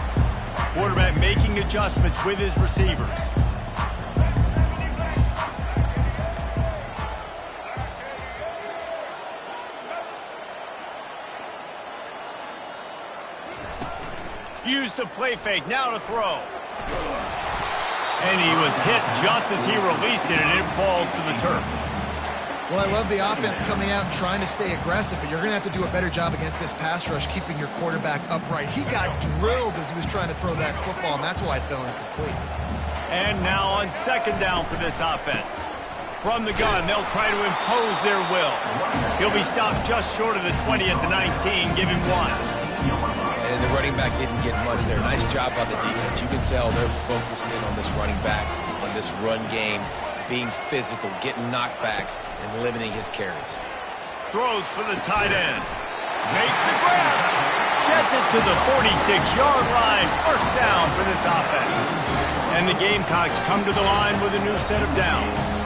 Quarterback making adjustments with his receivers. Used the play fake, now to throw. And he was hit just as he released it, and it falls to the turf. Well, I love the offense coming out and trying to stay aggressive, but you're going to have to do a better job against this pass rush, keeping your quarterback upright. He got drilled as he was trying to throw that football, and that's why it fell incomplete. And now on second down for this offense. From the gun, they'll try to impose their will. He'll be stopped just short of the 20 at the 19, give him 1. And the running back didn't get much there. Nice job by the defense. You can tell they're focused in on this running back, on this run game, being physical, getting knockbacks, and limiting his carries. Throws for the tight end. Makes the grab. Gets it to the 46-yard line. First down for this offense. And the Gamecocks come to the line with a new set of downs.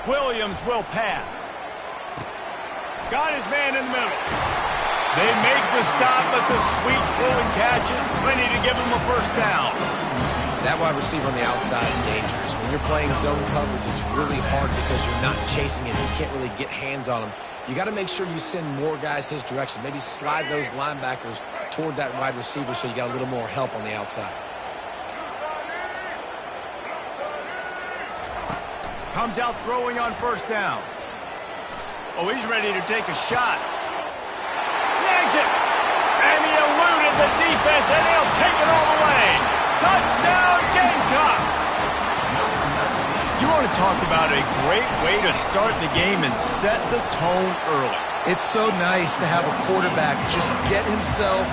Williams will pass. Got his man in the middle. They make the stop, but the sweet throw and catch is plenty to give him a first down. That wide receiver on the outside is dangerous. When you're playing zone coverage, it's really hard because you're not chasing him. You can't really get hands on him. You got to make sure you send more guys his direction. Maybe slide those linebackers toward that wide receiver so you got a little more help on the outside. Comes out throwing on first down. Oh, he's ready to take a shot. Snags it. And he eluded the defense, and he'll take it all the way. Touchdown, Gamecocks. You want to talk about a great way to start the game and set the tone early. It's so nice to have a quarterback just get himself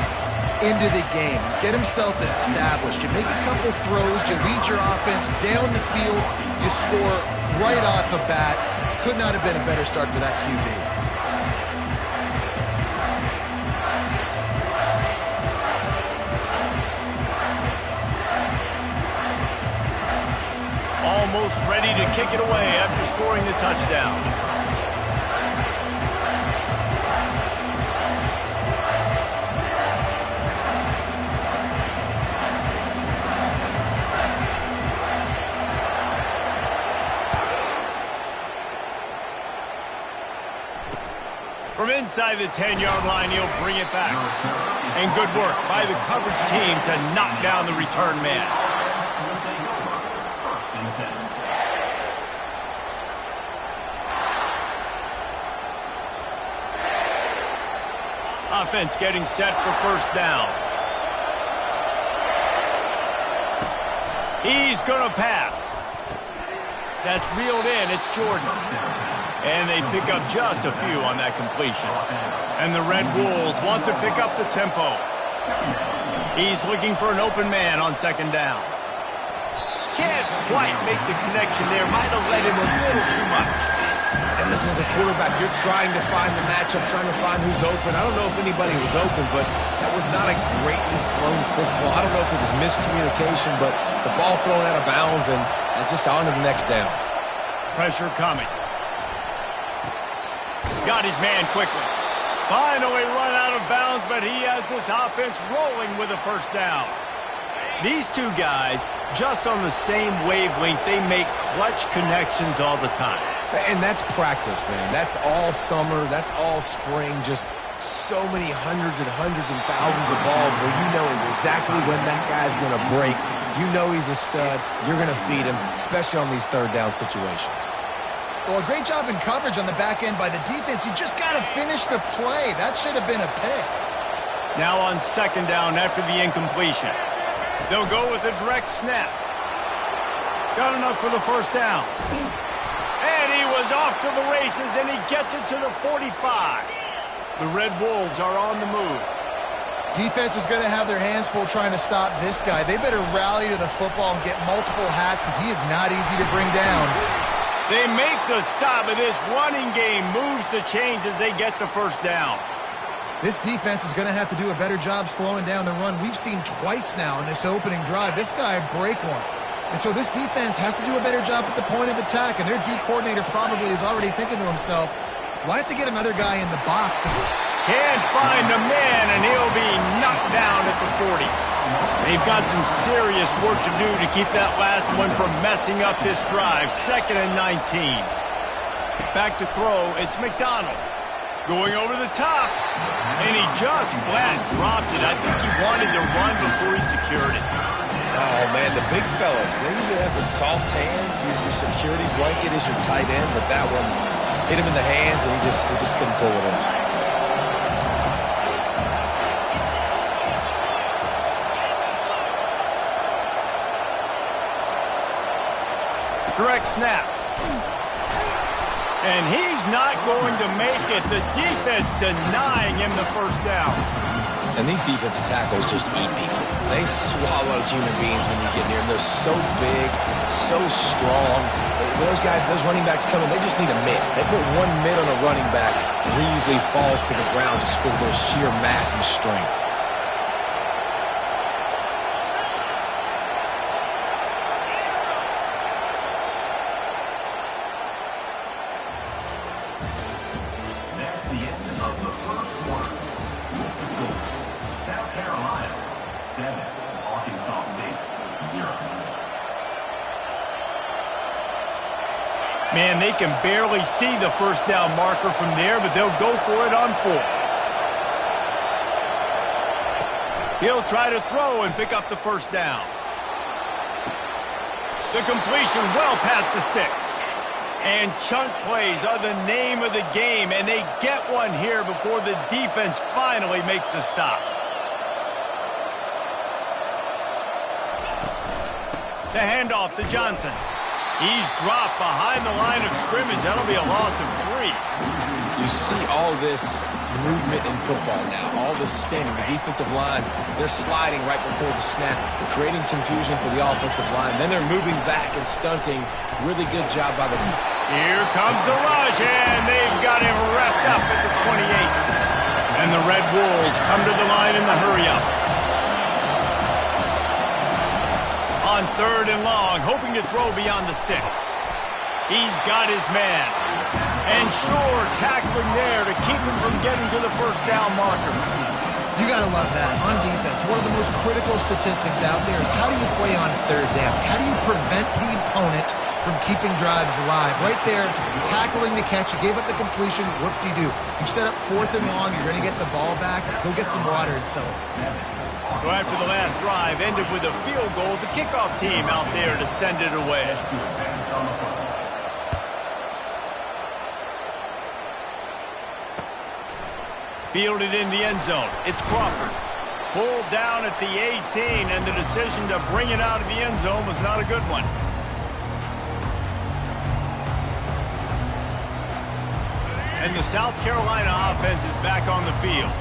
into the game, get himself established. You make a couple throws, you lead your offense down the field, you score right off the bat. Could not have been a better start for that QB. Almost ready to kick it away after scoring the touchdown. From inside the 10-yard line, he'll bring it back. And good work by the coverage team to knock down the return man. Offense getting set for first down. He's going to pass. That's reeled in. It's Jordan. And they pick up just a few on that completion. And the Red Wolves want to pick up the tempo. He's looking for an open man on second down. Can't quite make the connection there. Might have led him a little too much. And listen, as a quarterback, you're trying to find the matchup, trying to find who's open. I don't know if anybody was open, but that was not a greatly thrown football. I don't know if it was miscommunication, but the ball thrown out of bounds and just on to the next down. Pressure coming. Got his man quickly. Finally run out of bounds, but he has this offense rolling with a first down. These two guys, just on the same wavelength, they make clutch connections all the time. And that's practice, man. That's all summer. That's all spring. Just so many hundreds and thousands of balls where you know exactly when that guy's going to break. You know he's a stud. You're going to feed him, especially on these third down situations. Well, a great job in coverage on the back end by the defense. You just got to finish the play. That should have been a pick. Now on second down after the incompletion. They'll go with a direct snap. Got enough for the first down. And he was off to the races, and he gets it to the 45. The Red Wolves are on the move. Defense is going to have their hands full trying to stop this guy. They better rally to the football and get multiple hats because he is not easy to bring down. They make the stop, and this running game moves the chains as they get the first down. This defense is going to have to do a better job slowing down the run. We've seen twice now in this opening drive. This guy break one. And so this defense has to do a better job at the point of attack, and their D coordinator probably is already thinking to himself, well, I have to get another guy in the box. Can't find a man, and he'll be knocked down at the 40. They've got some serious work to do to keep that last one from messing up this drive. 2nd and 19. Back to throw, it's McDonald. Going over the top, and he just flat dropped it. I think he wanted to run before he secured it. Oh, man, the big fellas, they usually have the soft hands. Your security blanket is your tight end, but that one hit him in the hands, and he just couldn't pull it in. Direct snap. And he's not going to make it. The defense denying him the first down. And these defensive tackles just eat people. They swallow human beings when you get near them. They're so big, so strong. Those guys, those running backs come in, they just need a mid. They put one mid on a running back, and he usually falls to the ground just because of their sheer mass and strength. 0. Man, they can barely see the first down marker from there, but they'll go for it on 4. He'll try to throw and pick up the first down. The completion well past the sticks. And chunk plays are the name of the game, and they get one here before the defense finally makes the stop. The handoff to Johnson. He's dropped behind the line of scrimmage. That'll be a loss of 3. You see all this movement in football now, all this standing. The defensive line, they're sliding right before the snap, creating confusion for the offensive line. Then they're moving back and stunting. Really good job by the... Here comes the rush, and they've got him wrapped up at the 28. And the Red Wolves come to the line in the hurry-up. On 3rd and long, hoping to throw beyond the sticks. He's got his man. And sure, tackling there to keep him from getting to the first down marker. You got to love that. On defense, one of the most critical statistics out there is how do you play on 3rd down? How do you prevent the opponent from keeping drives alive? Right there, tackling the catch. You gave up the completion. Whoop-de-doo. You set up 4th and long. You're going to get the ball back. Go get some water and celebrate. So after the last drive ended with a field goal, the kickoff team out there to send it away. Fielded in the end zone. It's Crawford. Pulled down at the 18, and the decision to bring it out of the end zone was not a good one. And the South Carolina offense is back on the field.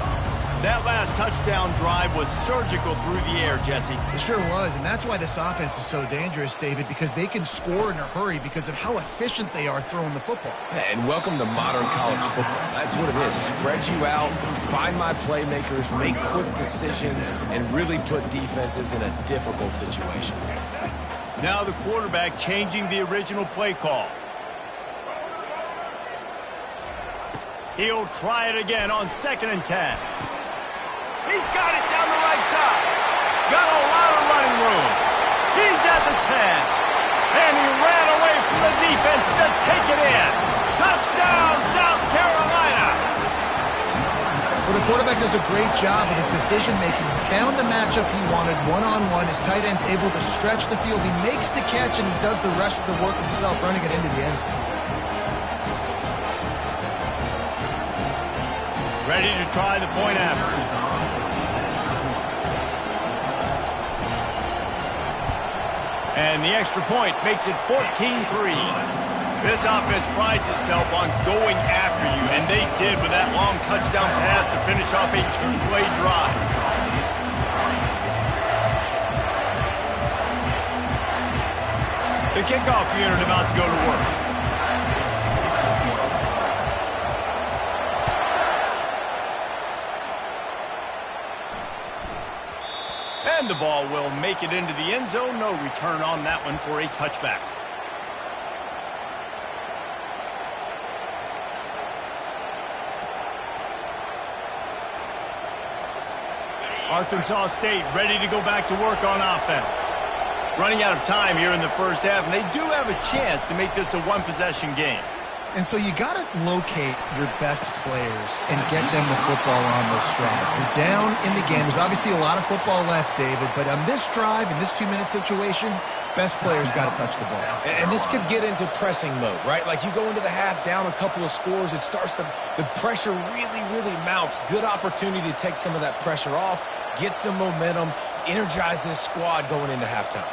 That last touchdown drive was surgical through the air, Jesse. It sure was, and that's why this offense is so dangerous, David, because they can score in a hurry because of how efficient they are throwing the football. And welcome to modern college football. That's what it is. Spread you out, find my playmakers, make quick decisions, and really put defenses in a difficult situation. Now the quarterback changing the original play call. He'll try it again on 2nd and 10. He's got it down the right side. Got a lot of running room. He's at the 10. And he ran away from the defense to take it in. Touchdown, South Carolina. Well, the quarterback does a great job with his decision-making. He found the matchup he wanted one-on-one. His tight end's able to stretch the field. He makes the catch, and he does the rest of the work himself, running it into the end zone. Ready to try the point after. And the extra point makes it 14-3. This offense prides itself on going after you, and they did with that long touchdown pass to finish off a 2-play drive. The kickoff unit about to go to work. And the ball will make it into the end zone. No return on that one for a touchback. Arkansas State ready to go back to work on offense. Running out of time here in the first half, and they do have a chance to make this a one-possession game. And so you got to locate your best players and get them the football on this drive. You're down in the game. There's obviously a lot of football left, David, but on this drive, in this 2-minute situation, best players got to touch the ball. And this could get into pressing mode, right? Like you go into the half down a couple of scores, it starts to, the pressure really mounts. Good opportunity to take some of that pressure off, get some momentum, energize this squad going into halftime.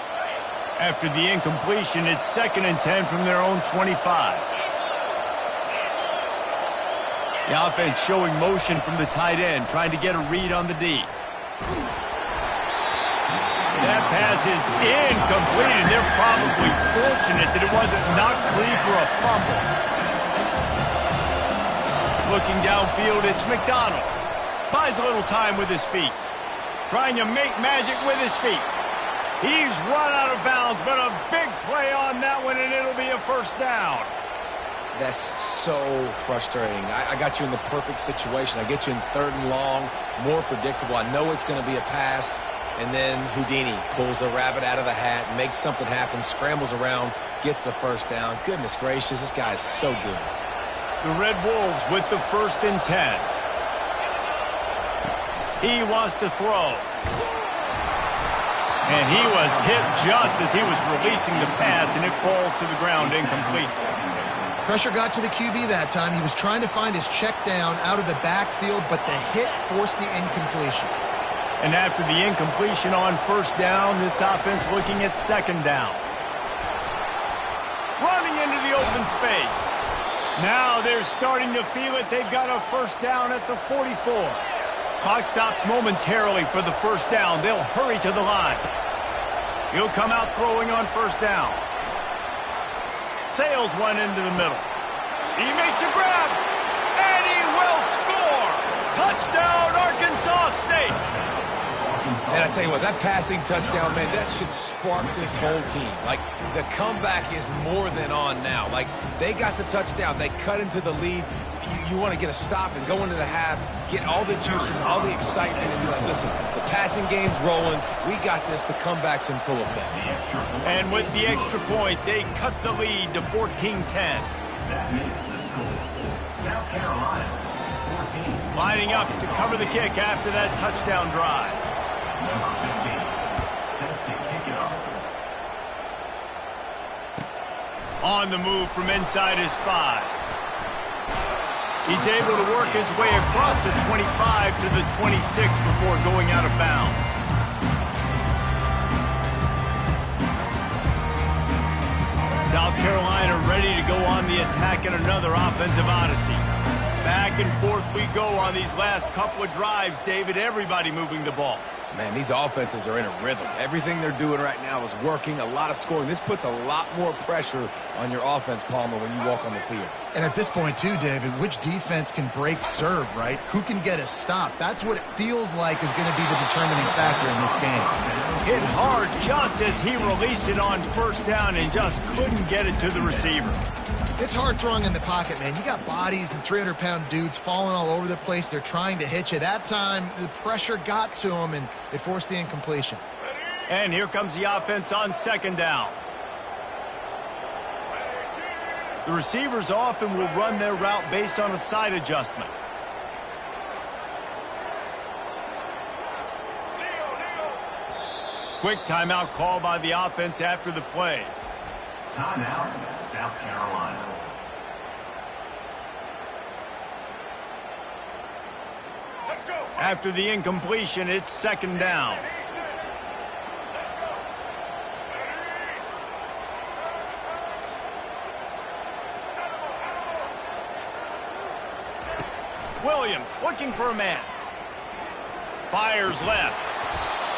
After the incompletion, it's 2nd and 10 from their own 25. The offense showing motion from the tight end, trying to get a read on the D. That pass is incomplete, and they're probably fortunate that it wasn't knocked free for a fumble. Looking downfield, it's McDonald. Buys a little time with his feet. Trying to make magic with his feet. He's run out of bounds, but a big play on that one, and it'll be a first down. That's so frustrating. I got you in the perfect situation. I get you in 3rd and long, more predictable. I know it's going to be a pass. And then Houdini pulls the rabbit out of the hat, makes something happen, scrambles around, gets the first down. Goodness gracious, this guy is so good. The Red Wolves with the 1st and 10. He wants to throw. And he was hit just as he was releasing the pass, and it falls to the ground incomplete. Pressure got to the QB that time. He was trying to find his check down out of the backfield, but the hit forced the incompletion. And after the incompletion on 1st down, this offense looking at 2nd down. Running into the open space. Now they're starting to feel it. They've got a 1st down at the 44. Clock stops momentarily for the 1st down. They'll hurry to the line. He'll come out throwing on 1st down. Sails one into the middle. He makes a grab, and he will score! Touchdown, Arkansas State! And I tell you what, that passing touchdown, man, that should spark this whole team. Like, the comeback is more than on now. Like, they got the touchdown. They cut into the lead. You want to get a stop and go into the half, get all the juices, all the excitement, and be like, listen, the passing game's rolling. We got this. The comeback's in full effect. And with the extra point, they cut the lead to 14-10. That makes the score South Carolina 14. Lining up to cover the kick after that touchdown drive. Number 15, set to kick it off. On the move from inside his 5. He's able to work his way across the 25 to the 26 before going out of bounds. South Carolina ready to go on the attack in another offensive odyssey. Back and forth we go on these last couple of drives, David. Everybody moving the ball. Man, these offenses are in a rhythm. Everything they're doing right now is working, a lot of scoring. This puts a lot more pressure on your offense, Palmer, when you walk on the field. And at this point, too, David, which defense can break serve, right? Who can get a stop? That's what it feels like is going to be the determining factor in this game. Hit hard just as he released it on 1st down and just couldn't get it to the receiver. It's hard throwing in the pocket, man. You got bodies and 300-pound dudes falling all over the place. They're trying to hit you. That time, the pressure got to him, and it forced the incompletion. And here comes the offense on 2nd down. The receivers often will run their route based on a side adjustment. Quick timeout call by the offense after the play. Timeout, South Carolina. After the incompletion, it's 2nd down. Williams looking for a man. Fires left.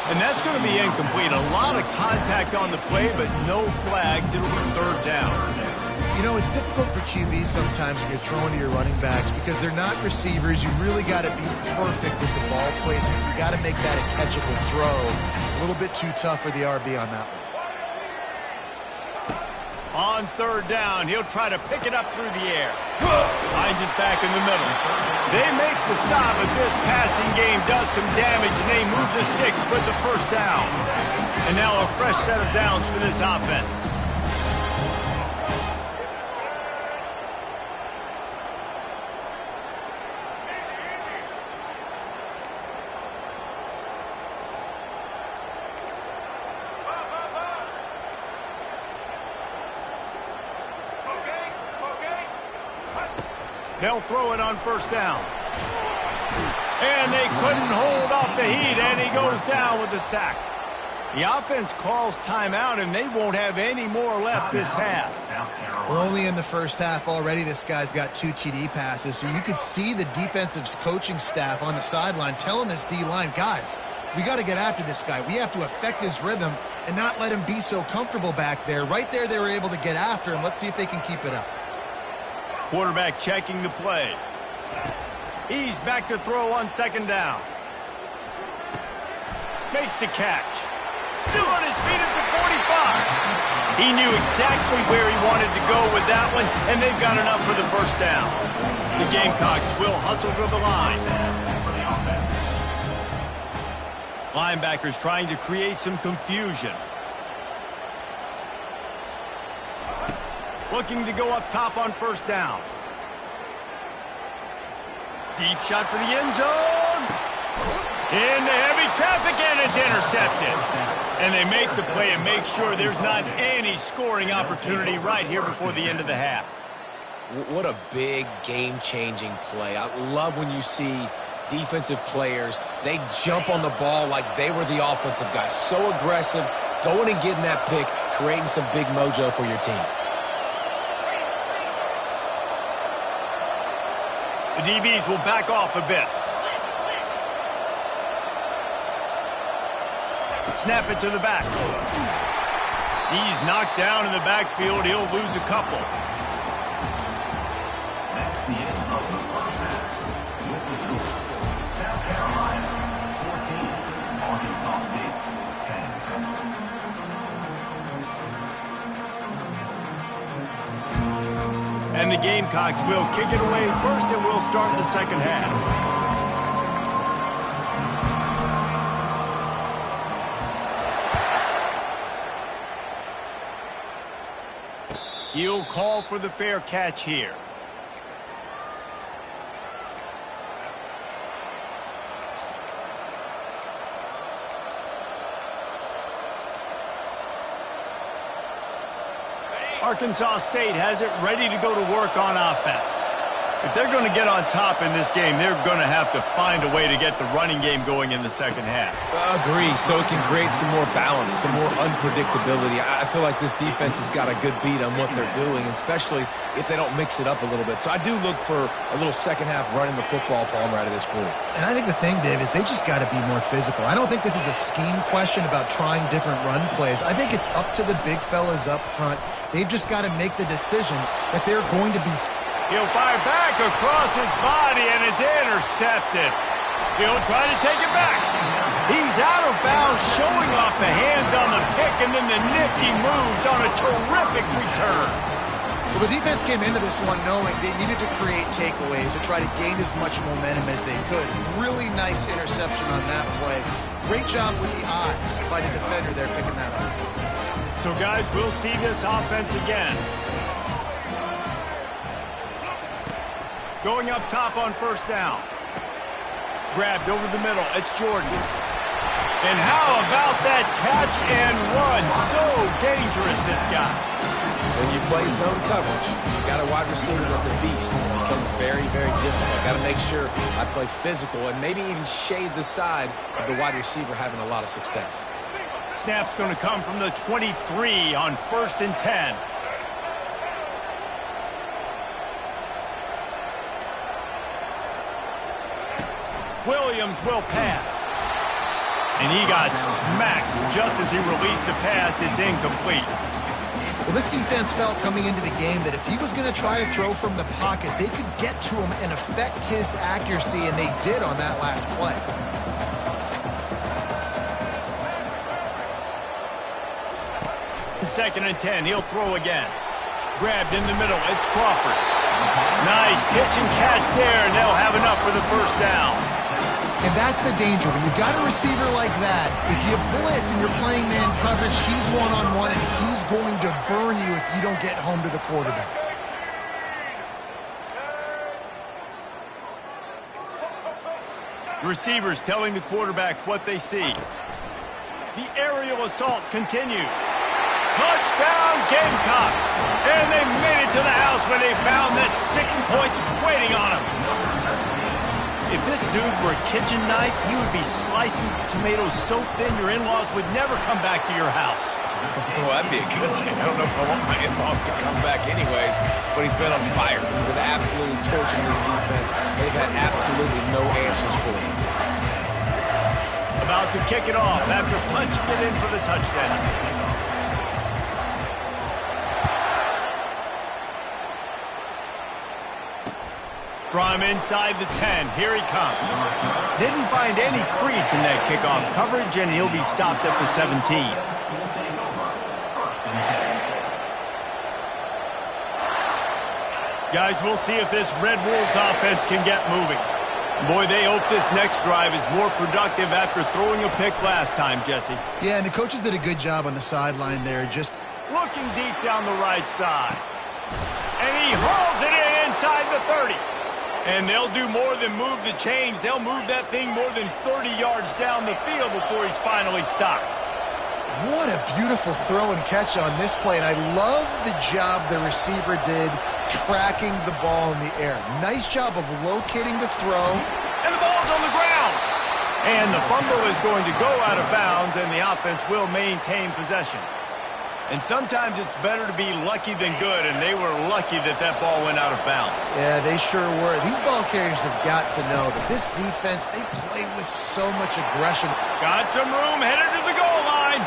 And that's going to be incomplete. A lot of contact on the play, but no flags. It'll be 3rd down. You know, it's difficult for QBs sometimes when you're throwing to your running backs because they're not receivers. You really got to be perfect with the ball placement. You got to make that a catchable throw. A little bit too tough for the RB on that one. On 3rd down, he'll try to pick it up through the air. Finds his back in the middle. They make the stop, but this passing game does some damage, and they move the sticks with the 1st down. And now a fresh set of downs for this offense. They'll throw it on 1st down. And they couldn't hold off the heat, and he goes down with the sack. The offense calls timeout, and they won't have any more left this half. We're only in the 1st half already. This guy's got 2 TD passes, so you could see the defensive coaching staff on the sideline telling this D-line, guys, we got to get after this guy. We have to affect his rhythm and not let him be so comfortable back there. Right there, they were able to get after him. Let's see if they can keep it up. Quarterback checking the play. He's back to throw on 2nd down. Makes the catch. Still on his feet at the 45. He knew exactly where he wanted to go with that one, and they've got enough for the 1st down. The Gamecocks will hustle to the line. Linebackers trying to create some confusion. Looking to go up top on first down. Deep shot for the end zone. Into heavy traffic, and it's intercepted. And they make the play and make sure there's not any scoring opportunity right here before the end of the half. What a big game-changing play. I love when you see defensive players, they jump on the ball like they were the offensive guys. So aggressive, going and getting that pick, creating some big mojo for your team. The DBs will back off a bit. Snap it to the back. He's knocked down in the backfield. He'll lose a couple. That's the end of the first half. With the score, South Carolina 14, Arkansas State 10. And the Gamecocks will kick it away first, and we'll start the second half. He'll call for the fair catch here. Arkansas State has it ready to go to work on offense. If they're going to get on top in this game, they're going to have to find a way to get the running game going in the second half. Agree, so it can create some more balance, some more unpredictability. I feel like this defense has got a good beat on what they're doing, especially if they don't mix it up a little bit. So I do look for a little second half running the football Palmer out of this group. And I think the thing, Dave, is they just got to be more physical. I don't think this is a scheme question about trying different run plays. I think it's up to the big fellas up front. They've just got to make the decision that they're going to be. He'll fire back across his body, and it's intercepted. He'll try to take it back. He's out of bounds, showing off the hands on the pick, and then the nifty moves on a terrific return. Well, the defense came into this one knowing they needed to create takeaways to try to gain as much momentum as they could. Really nice interception on that play. Great job with the eyes by the defender there picking that up. So, guys, we'll see this offense again. Going up top on first down. Grabbed over the middle. It's Jordan. And how about that catch and run? So dangerous, this guy. When you play zone coverage, you got a wide receiver that's a beast. It becomes very, very difficult. Got to make sure I play physical and maybe even shade the side of the wide receiver having a lot of success. Snap's going to come from the 23 on 1st and 10. Williams will pass. And he got smacked just as he released the pass. It's incomplete. Well, this defense felt coming into the game that if he was going to try to throw from the pocket, they could get to him and affect his accuracy, and they did on that last play. Second and 10, he'll throw again. Grabbed in the middle, it's Crawford. Nice pitch and catch there, and they'll have enough for the first down. And that's the danger. When you've got a receiver like that, if you blitz and you're playing man coverage, he's one-on-one, and he's going to burn you if you don't get home to the quarterback. The receivers telling the quarterback what they see. The aerial assault continues. Touchdown, Gamecocks! And they made it to the house where they found that 6 points waiting on them. If this dude were a kitchen knife, he would be slicing tomatoes so thin your in-laws would never come back to your house. Well, that'd be a good thing. I don't know if I want my in-laws to come back anyways, but he's been on fire. He's been absolutely torching this defense. They've had absolutely no answers for him. About to kick it off after punching it in for the touchdown. From inside the 10, here he comes. Didn't find any crease in that kickoff coverage, and he'll be stopped at the 17. Guys, we'll see if this Red Wolves offense can get moving. Boy, they hope this next drive is more productive after throwing a pick last time, Jesse. Yeah, and the coaches did a good job on the sideline there, just looking deep down the right side. And he hauls it in inside the 30. And they'll do more than move the chains. They'll move that thing more than 30 yards down the field before he's finally stopped. What a beautiful throw and catch on this play, and I love the job the receiver did tracking the ball in the air. Nice job of locating the throw. And the ball's on the ground. And the fumble is going to go out of bounds, and the offense will maintain possession. And sometimes it's better to be lucky than good, and they were lucky that that ball went out of bounds. Yeah, they sure were. These ball carriers have got to know that this defense, they play with so much aggression. Got some room, headed to the goal line.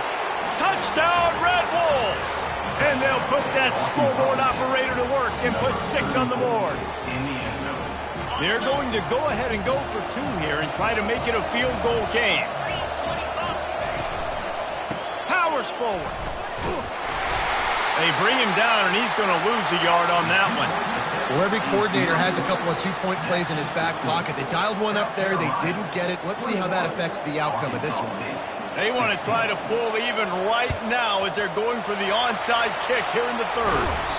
Touchdown, Red Wolves! And they'll put that scoreboard operator to work and put 6 on the board. They're going to go ahead and go for 2 here and try to make it a field goal game. Powers forward. They bring him down, and he's going to lose a yard on that one. Well, every coordinator has a couple of 2-point plays in his back pocket. They dialed one up there. They didn't get it. Let's see how that affects the outcome of this one. They want to try to pull even right now as they're going for the onside kick here in the 3rd.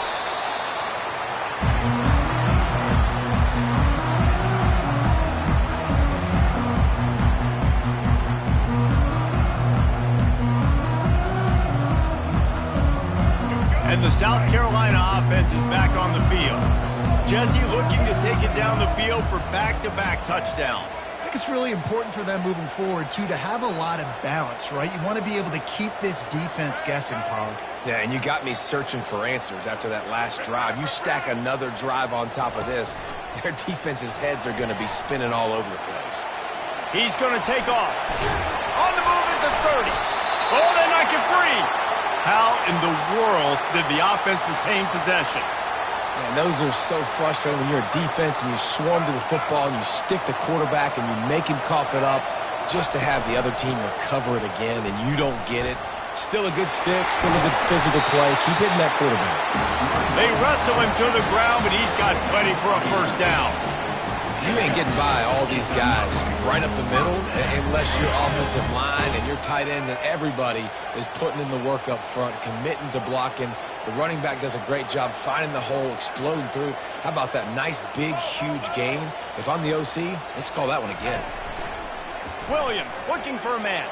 And the South Carolina offense is back on the field. Jesse looking to take it down the field for back-to-back touchdowns. I think it's really important for them moving forward, too, to have a lot of balance, right? You want to be able to keep this defense guessing, Polly. Yeah, and you got me searching for answers after that last drive. You stack another drive on top of this, their defense's heads are going to be spinning all over the place. He's going to take off. On the move at the 30. Oh, they knock it free. How in the world did the offense retain possession? Man, those are so frustrating when you're a defense and you swarm to the football and you stick the quarterback and you make him cough it up just to have the other team recover it again and you don't get it. Still a good stick, still a good physical play. Keep hitting that quarterback. They wrestle him to the ground, but he's got plenty for a first down. You ain't getting by all these guys right up the middle unless your offensive line and your tight ends and everybody is putting in the work up front, committing to blocking. The running back does a great job finding the hole, exploding through. How about that nice, big, huge gain? If I'm the OC, let's call that one again. Williams looking for a man.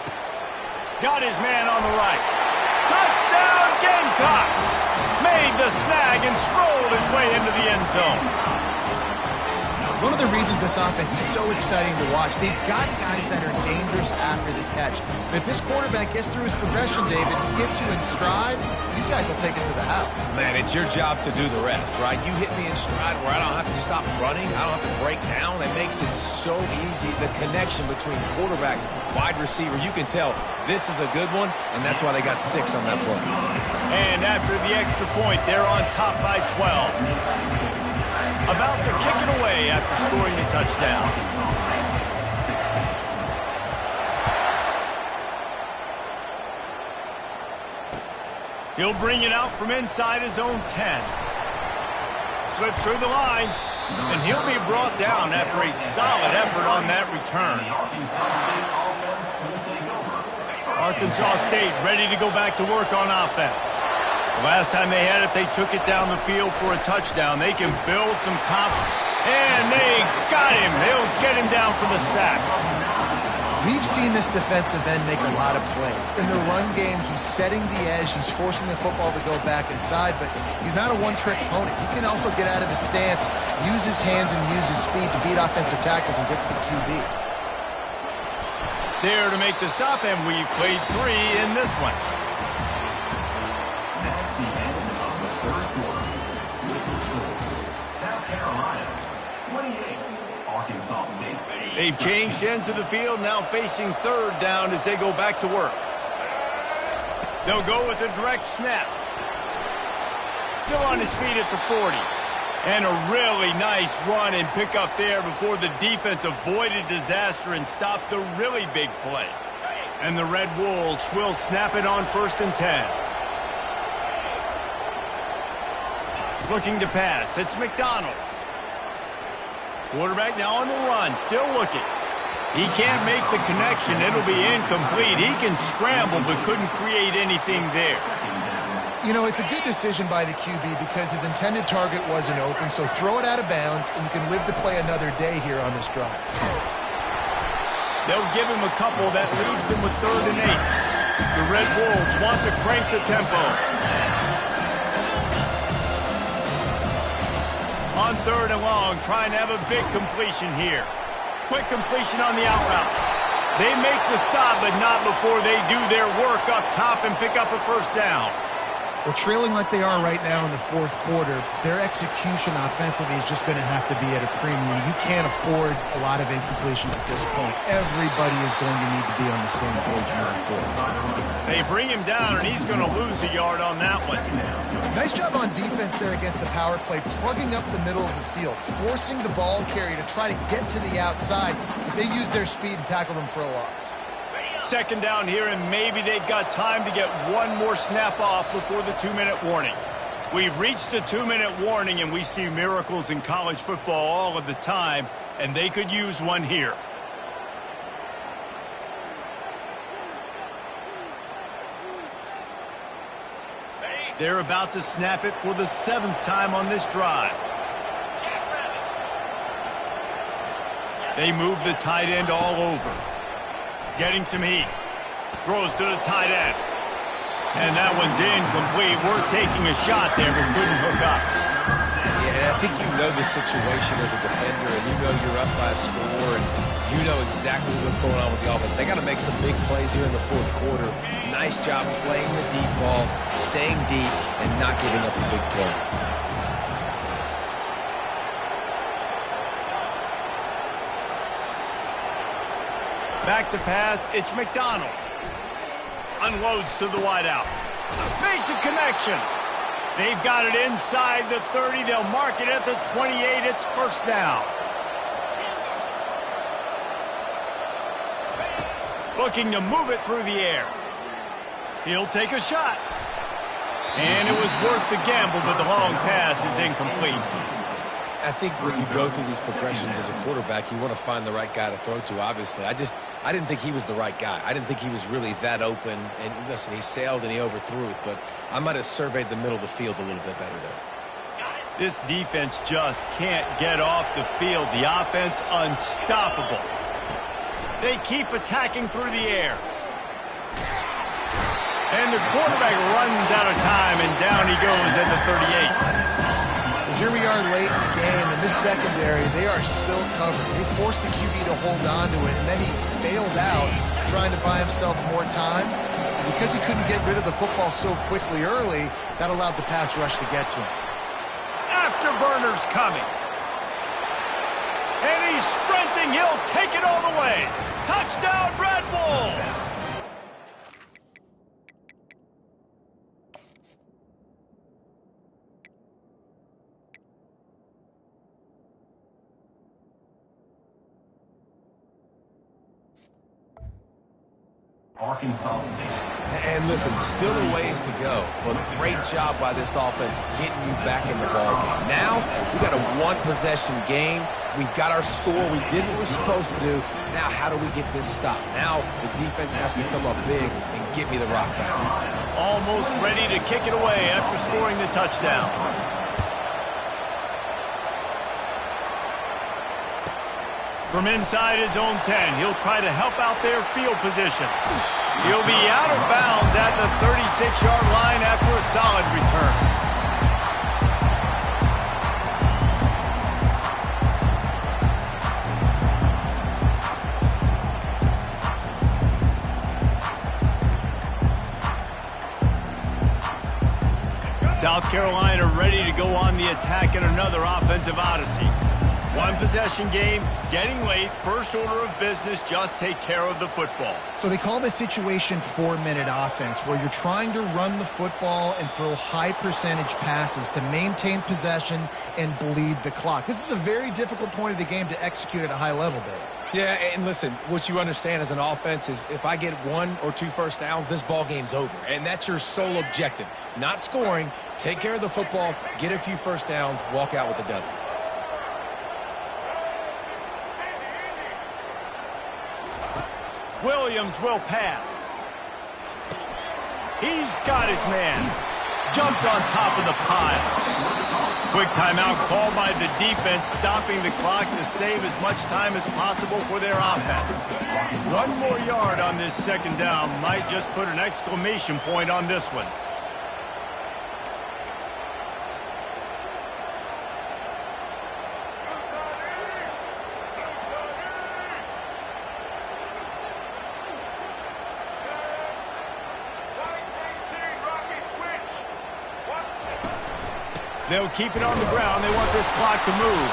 Got his man on the right. Touchdown, Gamecocks! Made the snag and strolled his way into the end zone. One of the reasons this offense is so exciting to watch, they've got guys that are dangerous after the catch. But if this quarterback gets through his progression, David, he gets you in stride, these guys will take it to the house. Man, it's your job to do the rest, right? You hit me in stride where I don't have to stop running, I don't have to break down. It makes it so easy. The connection between quarterback, wide receiver, you can tell this is a good one, and that's why they got 6 on that play. And after the extra point, they're on top by 12. About to kick it away after scoring a touchdown. He'll bring it out from inside his own 10. Slips through the line, and he'll be brought down after a solid effort on that return. Arkansas State ready to go back to work on offense. The last time they had it, they took it down the field for a touchdown. They can build some confidence. And they got him. They'll get him down for the sack. We've seen this defensive end make a lot of plays. In the run game, he's setting the edge. He's forcing the football to go back inside, but he's not a one-trick pony. He can also get out of his stance, use his hands, and use his speed to beat offensive tackles and get to the QB. There to make the stop, and we've played 3 in this one. They've changed ends of the field, now facing 3rd down as they go back to work. They'll go with a direct snap. Still on his feet at the 40. And a really nice run and pick up there before the defense avoided disaster and stopped the really big play. And the Red Wolves will snap it on 1st and 10. Looking to pass. It's McDonald. Quarterback now on the run, still looking. He can't make the connection. It'll be incomplete. He can scramble, but couldn't create anything there. You know, it's a good decision by the QB because his intended target wasn't open, so throw it out of bounds, and you can live to play another day here on this drive. They'll give him a couple that leaves him with 3rd and 8. The Red Wolves want to crank the tempo. On 3rd and long, trying to have a big completion here. Quick completion on the out route. They make the stop, but not before they do their work up top and pick up a 1st down. Well, trailing like they are right now in the 4th quarter, their execution offensively is just going to have to be at a premium. You can't afford a lot of incompletions at this point. Everybody is going to need to be on the same page moving forward. They bring him down, and he's going to lose a yard on that one. Nice job on defense there against the power play, plugging up the middle of the field, forcing the ball carrier to try to get to the outside, but they use their speed and tackle them for a loss. 2nd down here, and maybe they've got time to get one more snap off before the 2-minute warning. We've reached the 2-minute warning, and we see miracles in college football all of the time, and they could use one here. They're about to snap it for the 7th time on this drive. They move the tight end all over. Getting some heat. Throws to the tight end. And that one's incomplete. We're taking a shot there, but couldn't hook up. Yeah, I think you know the situation as a defender, and you know you're up by a score, and you know exactly what's going on with the offense. They got to make some big plays here in the 4th quarter. Nice job playing the deep ball, staying deep, and not giving up a big play. Back to pass, it's McDonald. Unloads to the wideout. Makes a connection. They've got it inside the 30. They'll mark it at the 28. It's 1st down. Looking to move it through the air. He'll take a shot. And it was worth the gamble, but the long pass is incomplete. I think when you go through these progressions as a quarterback, you want to find the right guy to throw to, obviously. I didn't think he was the right guy. I didn't think he was really that open. And listen, he sailed and he overthrew it, but I might have surveyed the middle of the field a little bit better there. This defense just can't get off the field. The offense unstoppable. They keep attacking through the air. And the quarterback runs out of time, and down he goes at the 38. Here we are late in the game, and this secondary, they are still covered. They forced the QB to hold on to it, and then he bailed out, trying to buy himself more time. And because he couldn't get rid of the football so quickly early, that allowed the pass rush to get to him. Afterburner's coming. And he's sprinting. He'll take it all the way. Touchdown, Red Wolves! Arkansas State. And listen, still a ways to go, but great job by this offense getting you back in the ballgame. Now, we got a one-possession game. We've got our score. We did what we're supposed to do. Now, how do we get this stopped? Now, the defense has to come up big and get me the rock back. Almost ready to kick it away after scoring the touchdown. From inside his own 10, he'll try to help out their field position. He'll be out of bounds at the 36-yard line after a solid return. South Carolina ready to go on the attack in another offensive odyssey. One possession game, getting late, first order of business, just take care of the football. So they call this situation 4-minute offense, where you're trying to run the football and throw high percentage passes to maintain possession and bleed the clock. This is a very difficult point of the game to execute at a high level, Dave. Yeah, and listen, what you understand as an offense is if I get 1 or 2 first downs, this ball game's over. And that's your sole objective. Not scoring, take care of the football, get a few first downs, walk out with a W. Williams will pass. He's got his man. Jumped on top of the pile. Quick timeout called by the defense, stopping the clock to save as much time as possible for their offense. One more yard on this second down might just put an exclamation point on this one. They'll keep it on the ground. They want this clock to move.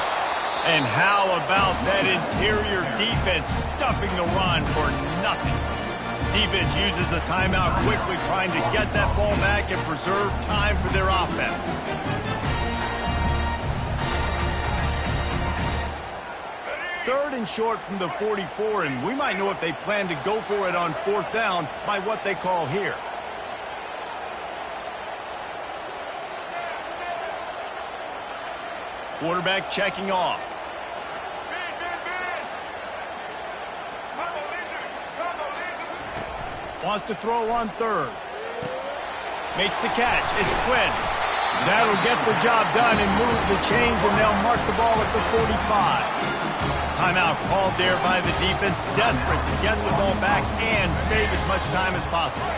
And how about that interior defense stuffing the run for nothing? Defense uses a timeout quickly, trying to get that ball back and preserve time for their offense. Third and short from the 44, and we might know if they plan to go for it on fourth down by what they call here. Quarterback checking off. Wants to throw on third. Makes the catch. It's Quinn. That'll get the job done and move the chains, and they'll mark the ball at the 45. Timeout called there by the defense, desperate to get the ball back and save as much time as possible.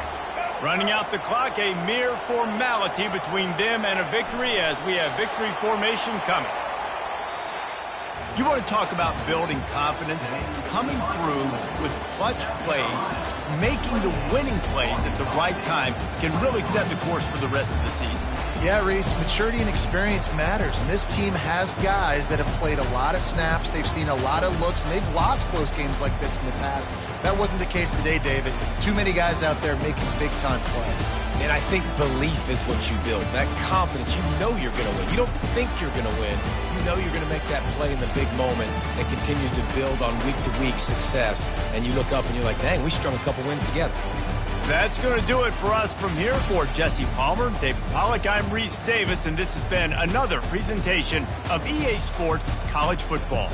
Running out the clock, a mere formality between them and a victory as we have victory formation coming. You want to talk about building confidence? Coming through with clutch plays, making the winning plays at the right time can really set the course for the rest of the season. Yeah, Reese, maturity and experience matters, and this team has guys that have played a lot of snaps, they've seen a lot of looks, and they've lost close games like this in the past. That wasn't the case today, David. Too many guys out there making big-time plays. And I think belief is what you build. That confidence, you know you're going to win. You don't think you're going to win. You know you're going to make that play in the big moment that continues to build on week-to-week success. And you look up and you're like, dang, we strung a couple wins together. That's going to do it for us from here. For Jesse Palmer, David Pollack, I'm Reese Davis, and this has been another presentation of EA Sports College Football.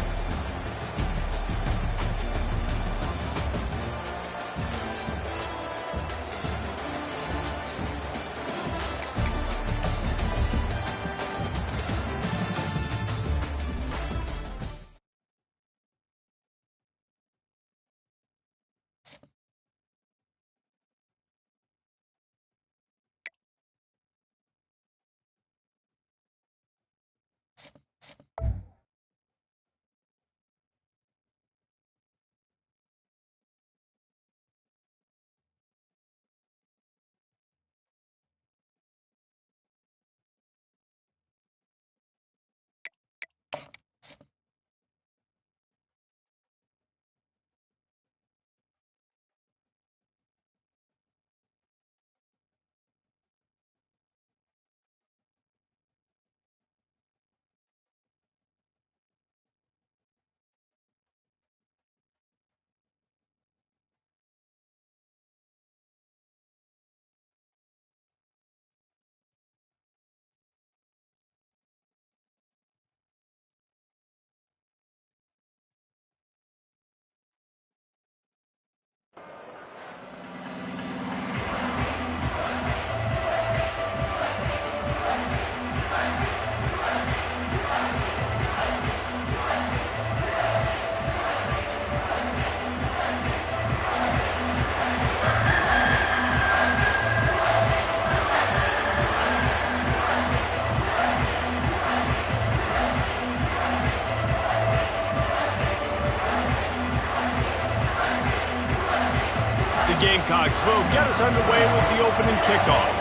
Gamecocks will get us underway with the opening kickoff.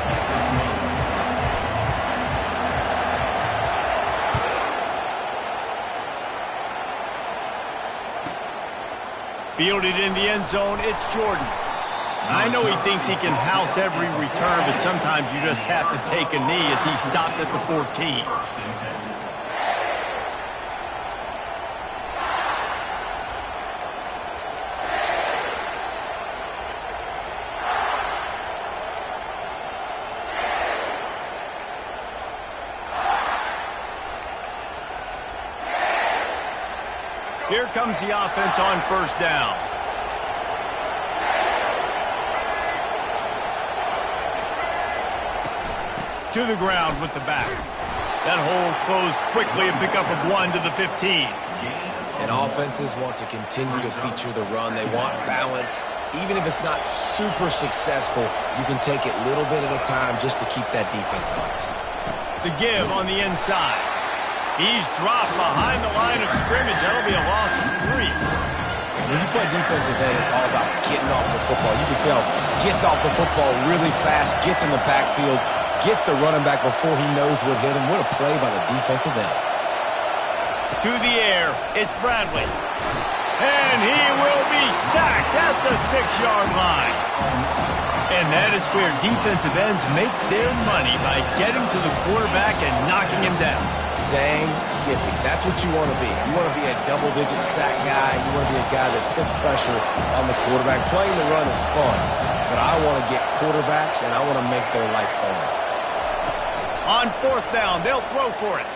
Fielded in the end zone, it's Jordan. I know he thinks he can house every return, but sometimes you just have to take a knee as he stopped at the 14. Here comes the offense on first down. To the ground with the back. That hole closed quickly, a pickup of 1 to the 15. And offenses want to continue to feature the run. They want balance. Even if it's not super successful, you can take it little bit at a time just to keep that defense honest. The give on the inside. He's dropped behind the line of scrimmage. That'll be a loss of 3. When you play defensive end, it's all about getting off the football. You can tell, gets off the football really fast, gets in the backfield, gets the running back before he knows what hit him. What a play by the defensive end. To the air, it's Bradley. And he will be sacked at the 6-yard line. And that is where defensive ends make their money, by getting to the quarterback and knocking him down. Dang Skippy. That's what you want to be. You want to be a double-digit sack guy. You want to be a guy that puts pressure on the quarterback. Playing the run is fun, but I want to get quarterbacks, and I want to make their life hard. On 4th down, they'll throw for it.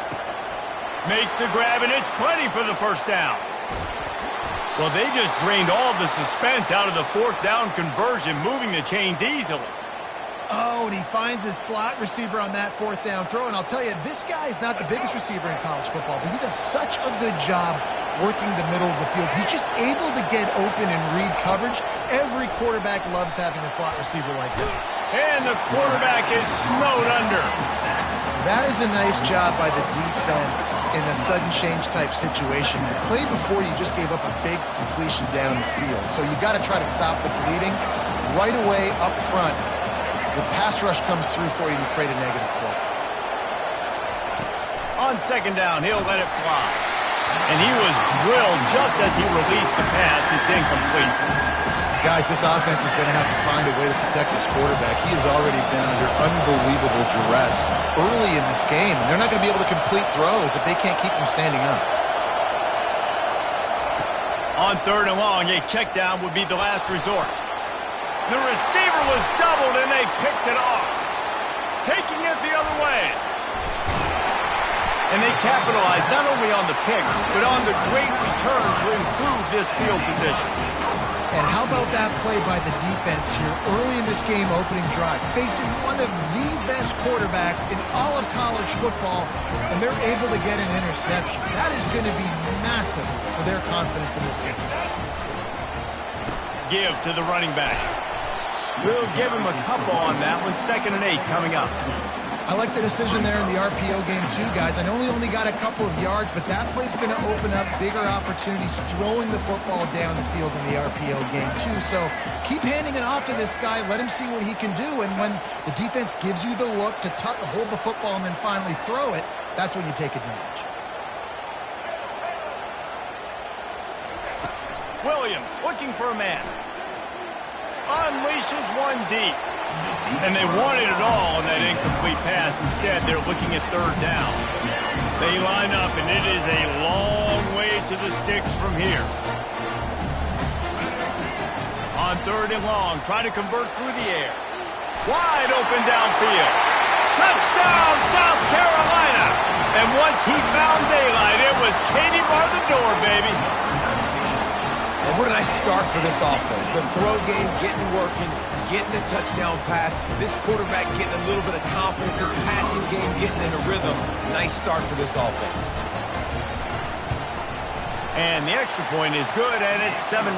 Makes the grab, and it's plenty for the first down. Well, they just drained all the suspense out of the 4th down conversion, moving the chains easily. Oh, and he finds his slot receiver on that 4th down throw. And I'll tell you, this guy is not the biggest receiver in college football, but he does such a good job working the middle of the field. He's just able to get open and read coverage. Every quarterback loves having a slot receiver like that. And the quarterback is snowed under. That is a nice job by the defense in a sudden change type situation. The play before, you just gave up a big completion down the field. So you got to try to stop the bleeding right away up front. The pass rush comes through for you to create a negative play. On 2nd down, he'll let it fly. And he was drilled just as he released the pass. It's incomplete. Guys, this offense is going to have to find a way to protect this quarterback. He has already been under unbelievable duress early in this game, and they're not going to be able to complete throws if they can't keep him standing up. On 3rd and long, a check down would be the last resort. The receiver was doubled, and they picked it off. Taking it the other way. And they capitalized not only on the pick, but on the great return to improve this field position. And how about that play by the defense here early in this game opening drive, facing one of the best quarterbacks in all of college football, and they're able to get an interception. That is going to be massive for their confidence in this game. Give to the running back. We'll give him a couple on that one. 2nd and 8 coming up. I like the decision there in the RPO game too, guys. I know he only got a couple of yards, but that play's going to open up bigger opportunities throwing the football down the field in the RPO game too. So keep handing it off to this guy. Let him see what he can do. And when the defense gives you the look to hold the football and then finally throw it, that's when you take advantage. Williams looking for a man. Unleashes one deep. And they wanted it all on that incomplete pass. Instead, they're looking at 3rd down. They line up, and it is a long way to the sticks from here. On 3rd and long, try to convert through the air. Wide open downfield. Touchdown, South Carolina! And once he found daylight, it was Katie bar the door, baby. And what a nice start for this offense. The throw game getting working, getting the touchdown pass. This quarterback getting a little bit of confidence. This passing game getting in a rhythm. Nice start for this offense. And the extra point is good, and it's 7-0.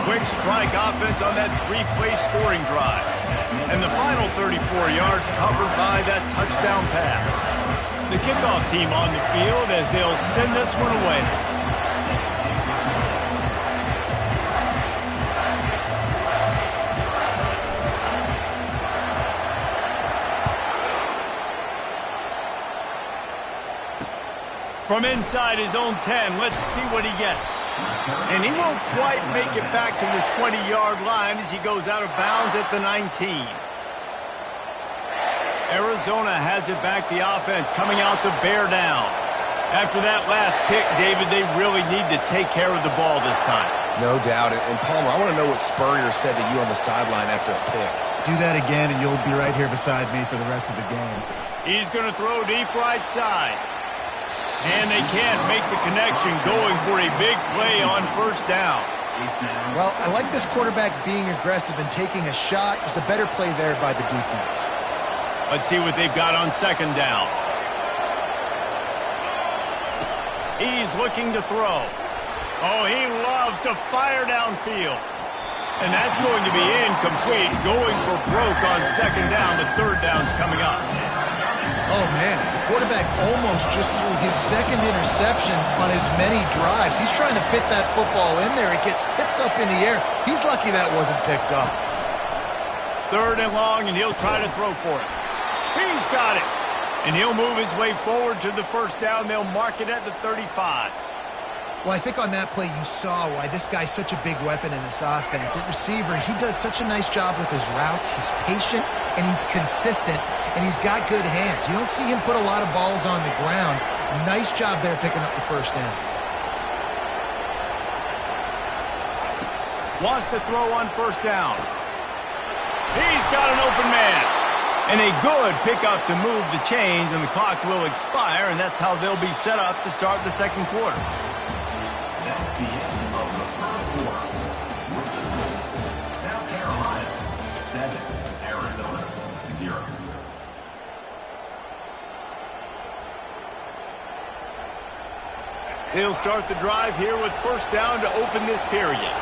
Quick strike offense on that 3-play scoring drive. And the final 34 yards covered by that touchdown pass. The kickoff team on the field as they'll send this one away. From inside his own 10, let's see what he gets. And he won't quite make it back to the 20-yard line as he goes out of bounds at the 19. Arizona has it back, the offense coming out to bear down. After that last pick, David, they really need to take care of the ball this time. No doubt. And Palmer, I want to know what Spurrier said to you on the sideline after a pick. Do that again, and you'll be right here beside me for the rest of the game. He's going to throw deep right side. And they can't make the connection, going for a big play on 1st down. Well, I like this quarterback being aggressive and taking a shot. Just a better play there by the defense. Let's see what they've got on second down. He's looking to throw. Oh, he loves to fire downfield. And that's going to be incomplete, going for broke on second down. The third down's coming up. Oh, man, the quarterback almost just threw his second interception on as many drives. He's trying to fit that football in there. It gets tipped up in the air. He's lucky that wasn't picked up. Third and long, and he'll try to throw for it. He's got it. And he'll move his way forward to the first down. They'll mark it at the 35. Well, I think on that play you saw why this guy's such a big weapon in this offense. At receiver, he does such a nice job with his routes. He's patient, and he's consistent, and he's got good hands. You don't see him put a lot of balls on the ground. Nice job there picking up the first down. Wants to throw on first down. He's got an open man. And a good pickup to move the chains, and the clock will expire, and that's how they'll be set up to start the second quarter. That's the end of the first quarter. With the score, South Carolina 7, Arizona 0. They'll start the drive here with first down to open this period.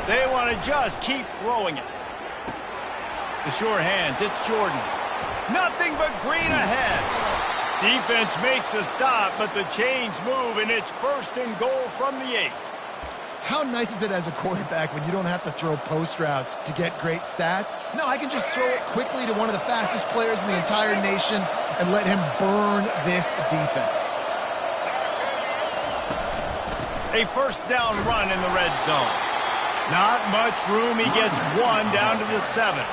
They want to just keep throwing it. The sure hands, it's Jordan. Nothing but green ahead. Defense makes a stop, but the chains move, and it's first and goal from the 8. How nice is it as a quarterback when you don't have to throw post routes to get great stats? No, I can just throw it quickly to one of the fastest players in the entire nation and let him burn this defense. A first down run in the red zone. Not much room. He gets one down to the 7.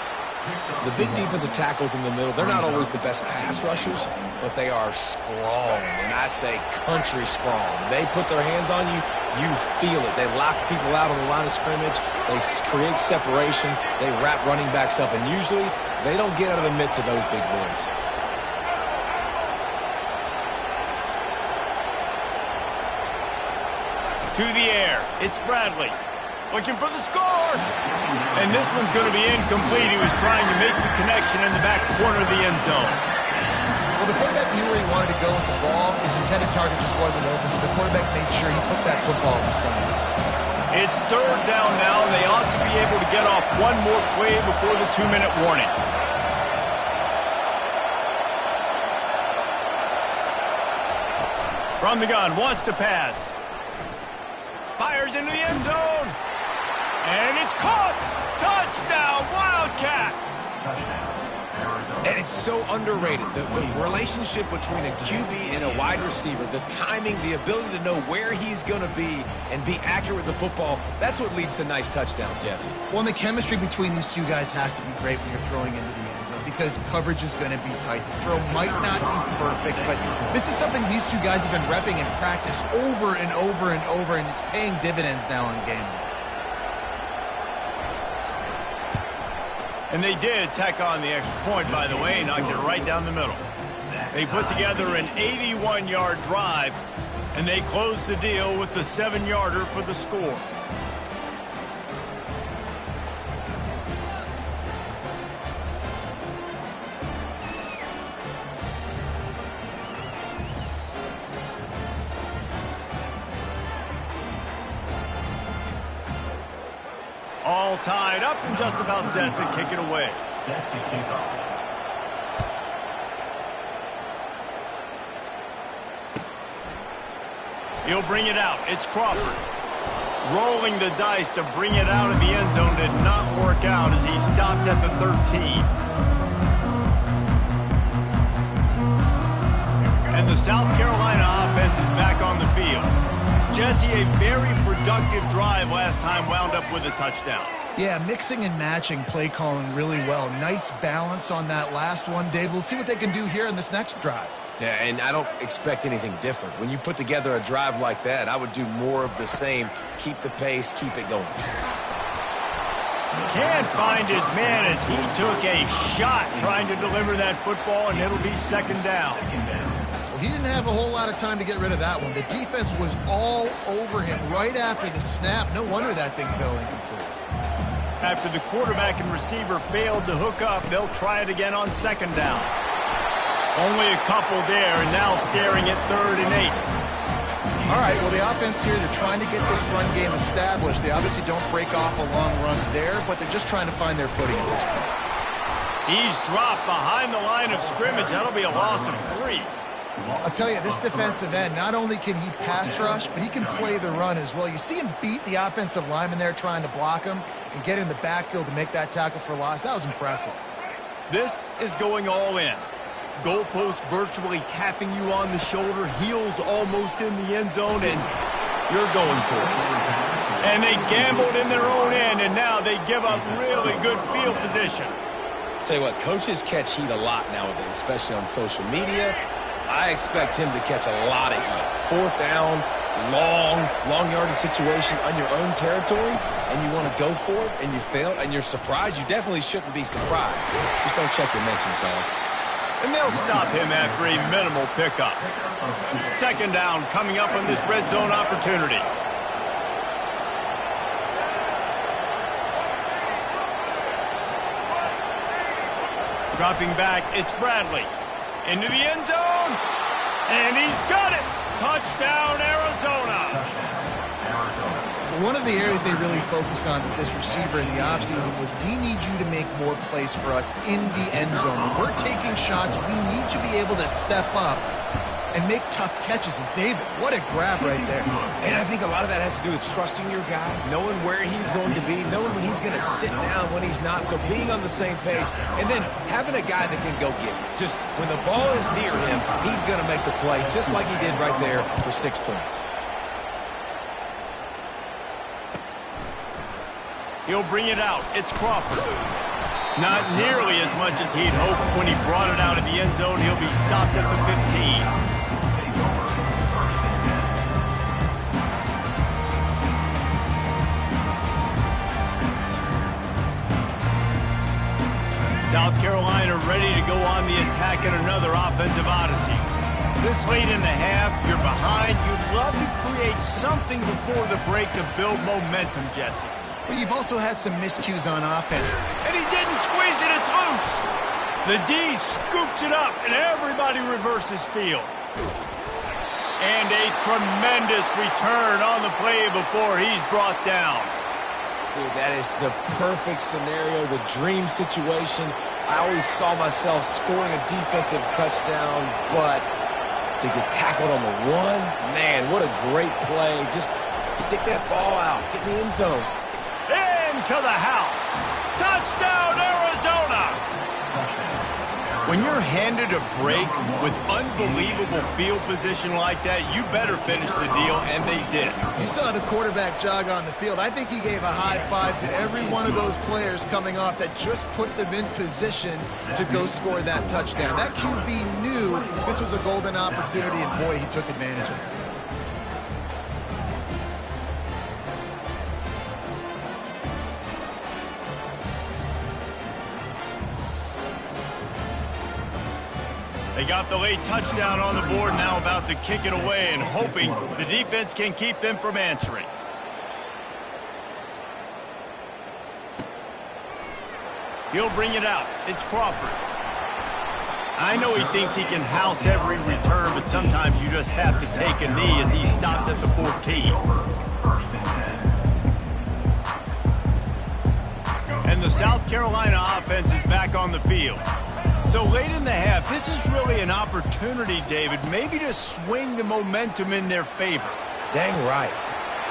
The big defensive tackles in the middle, they're not always the best pass rushers, but they are strong, and I say country strong. They put their hands on you, you feel it. They lock people out on the line of scrimmage. They create separation. They wrap running backs up, and usually they don't get out of the midst of those big boys. To the air. It's Bradley. Looking for the score. And this one's going to be incomplete. He was trying to make the connection in the back corner of the end zone. Well, the quarterback knew where he wanted to go with the ball. His intended target just wasn't open, so the quarterback made sure he put that football in the stands. It's third down now, and they ought to be able to get off one more play before the 2-minute warning. From the gun, wants to pass. Fires into the end zone. And it's caught! Touchdown, Wildcats! And it's so underrated. The relationship between a QB and a wide receiver, the timing, the ability to know where he's going to be and be accurate with the football, that's what leads to nice touchdowns, Jesse. Well, and the chemistry between these two guys has to be great when you're throwing into the end zone because coverage is going to be tight. The throw might not be perfect, but this is something these two guys have been repping in practice over and over and over, and it's paying dividends now in game day. And they did tack on the extra point, by the way, knocked it right down the middle. They put together an 81-yard drive, and they closed the deal with the 7-yarder for the score. All tied up and just about set to kick it away. Set to kick off. He'll bring it out. It's Crawford. Rolling the dice to bring it out of the end zone did not work out as he stopped at the 13. And the South Carolina offense is back on the field. Jesse, a very productive drive last time, wound up with a touchdown. Yeah, mixing and matching play calling really well. Nice balance on that last one, Dave. Let's see what they can do here in this next drive. Yeah, and I don't expect anything different. When you put together a drive like that, I would do more of the same. Keep the pace, keep it going. Can't find his man as he took a shot trying to deliver that football, and it'll be second down. Well, he didn't have a whole lot of time to get rid of that one. The defense was all over him right after the snap. No wonder that thing fell incomplete. After the quarterback and receiver failed to hook up, they'll try it again on second down. Only a couple there, and now staring at 3rd and 8. All right, well, the offense here, they're trying to get this run game established. They obviously don't break off a long run there, but they're just trying to find their footing at this point. He's dropped behind the line of scrimmage. That'll be a loss of 3. I'll tell you, this defensive end, not only can he pass rush, but he can play the run as well. You see him beat the offensive lineman there trying to block him and get in the backfield to make that tackle for loss. That was impressive. This is going all in. Goalpost virtually tapping you on the shoulder, heels almost in the end zone, and you're going for it. And they gambled in their own end, and now they give up really good field position. Tell you what, coaches catch heat a lot nowadays, especially on social media. I expect him to catch a lot of heat. 4th down, long yardage situation on your own territory, and you want to go for it, and you fail, and you're surprised. You definitely shouldn't be surprised. Just don't check your mentions, dog. And they'll stop him after a minimal pickup. Second down coming up on this red zone opportunity. Dropping back, it's Bradley. Into the end zone. And he's got it. Touchdown, Arizona. One of the areas they really focused on with this receiver in the offseason was we need you to make more plays for us in the end zone. When we're taking shots, we need you to be able to step up and make tough catches. And David, what a grab right there. And I think a lot of that has to do with trusting your guy, knowing where he's going to be, knowing when he's going to sit down, when he's not. So being on the same page, and then having a guy that can go get it. Just when the ball is near him, he's going to make the play, just like he did right there for 6 points. He'll bring it out. It's Crawford. Not nearly as much as he'd hoped when he brought it out of the end zone. He'll be stopped at the 15. South Carolina ready to go on the attack in another offensive odyssey. This late in the half, you're behind. You'd love to create something before the break to build momentum, Jesse. But you've also had some miscues on offense. And he didn't squeeze it, it's loose. The D scoops it up, and everybody reverses field. And a tremendous return on the play before he's brought down. Dude, that is the perfect scenario, the dream situation. I always saw myself scoring a defensive touchdown, but to get tackled on the one, man, what a great play. Just stick that ball out, get in the end zone. Into the house. Touchdown, Arizona! When you're handed a break with unbelievable field position like that, you better finish the deal, and they did. You saw the quarterback jog on the field. I think he gave a high five to every one of those players coming off that just put them in position to go score that touchdown. That QB knew this was a golden opportunity, and boy, he took advantage of it. They got the late touchdown on the board, now about to kick it away and hoping the defense can keep them from answering. He'll bring it out. It's Crawford. I know he thinks he can house every return, but sometimes you just have to take a knee as he stopped at the 14. And the South Carolina offense is back on the field. So late in the half, this is really an opportunity, David, maybe to swing the momentum in their favor. Dang right.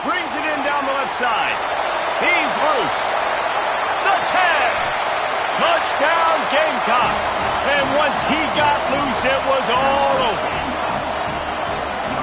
Brings it in down the left side. He's loose. The 10. Touchdown, Gamecocks. And once he got loose, it was all over.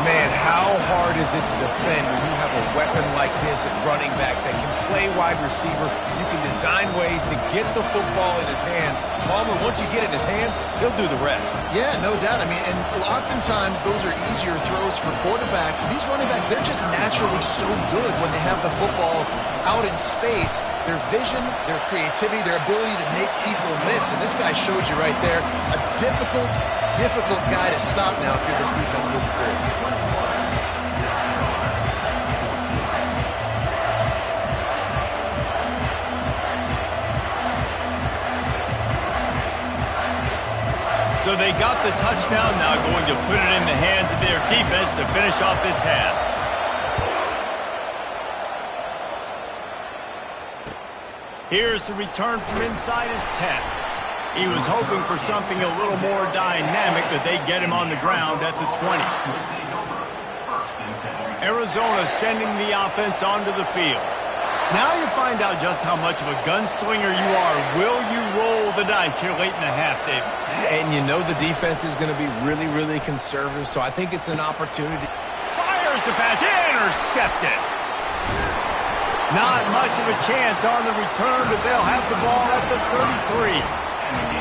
Man, how hard is it to defend when you have a weapon like this at running back that can play wide receiver? You can design ways to get the football in his hand. Palmer, once you get it in his hands, he'll do the rest. Yeah, no doubt. I mean, and oftentimes those are easier throws for quarterbacks. And these running backs, they're just naturally so good when they have the football out in space. Their vision, their creativity, their ability to make people miss. And this guy showed you right there, a difficult guy to stop now if you're this defense moving forward. So they got the touchdown, now going to put it in the hands of their defense to finish off this half. Here's the return from inside his 10. He was hoping for something a little more dynamic, that they'd get him on the ground at the 20. Arizona sending the offense onto the field. Now you find out just how much of a gunslinger you are. Will you roll the dice here late in the half, David? And you know the defense is going to be really, really conservative, so I think it's an opportunity. Fires the pass, intercepted. Not much of a chance on the return, but they'll have the ball at the 33.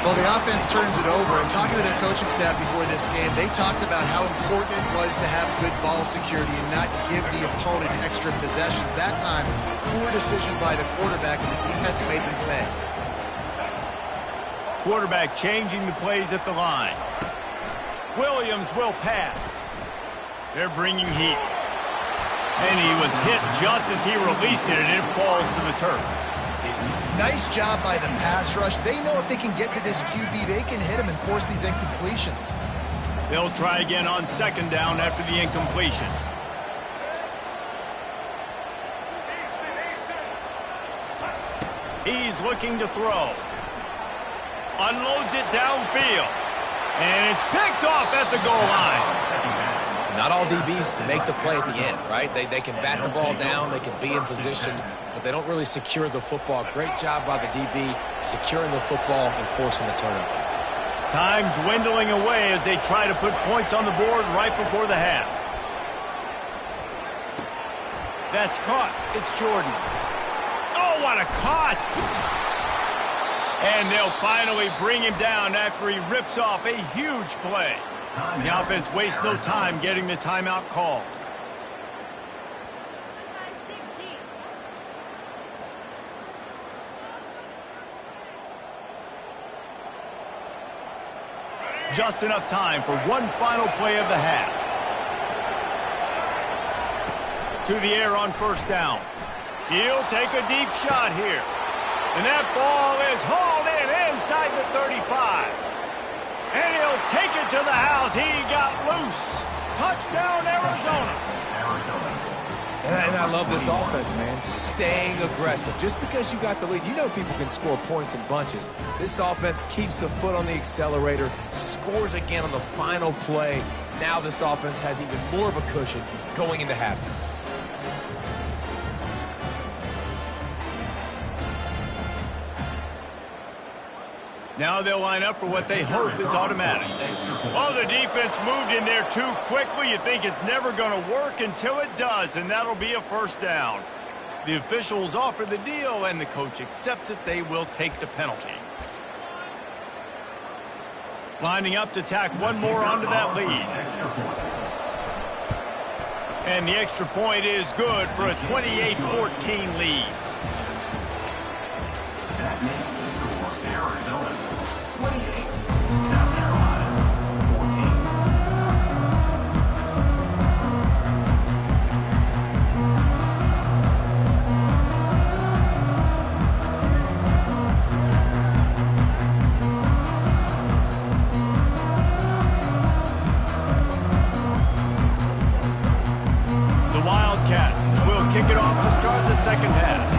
Well, the offense turns it over, and talking to their coaching staff before this game, they talked about how important it was to have good ball security and not give the opponent extra possessions. That time, poor decision by the quarterback, and the defense made them pay. Quarterback changing the plays at the line. Williams will pass. They're bringing heat. And he was hit just as he released it, and it falls to the turf. Nice job by the pass rush. They know if they can get to this QB, they can hit him and force these incompletions. They'll try again on second down after the incompletion. He's looking to throw. Unloads it downfield. And it's picked off at the goal line. Not all DBs make the play at the end, right? They can bat the ball down, they can be in position, but they don't really secure the football. Great job by the DB securing the football and forcing the turnover. Time dwindling away as they try to put points on the board right before the half. That's caught. It's Jordan. Oh, what a cut! And they'll finally bring him down after he rips off a huge play. The offense wastes no time getting the timeout call. Just enough time for one final play of the half. To the air on first down. He'll take a deep shot here. And that ball is hauled in inside the 35. And he'll take it to the house. He got loose. Touchdown, Arizona. And I love this offense, man. Staying aggressive. Just because you got the lead, you know people can score points in bunches. This offense keeps the foot on the accelerator, scores again on the final play. Now this offense has even more of a cushion going into halftime. Now they'll line up for what they hope is automatic. Oh, the defense moved in there too quickly. You think it's never going to work until it does, and that'll be a first down. The officials offer the deal, and the coach accepts it. They will take the penalty. Lining up to tack one more onto that lead. And the extra point is good for a 28-14 lead. That makes the score Arizona 28, South Carolina 14. The Wildcats will kick it off to start the second half.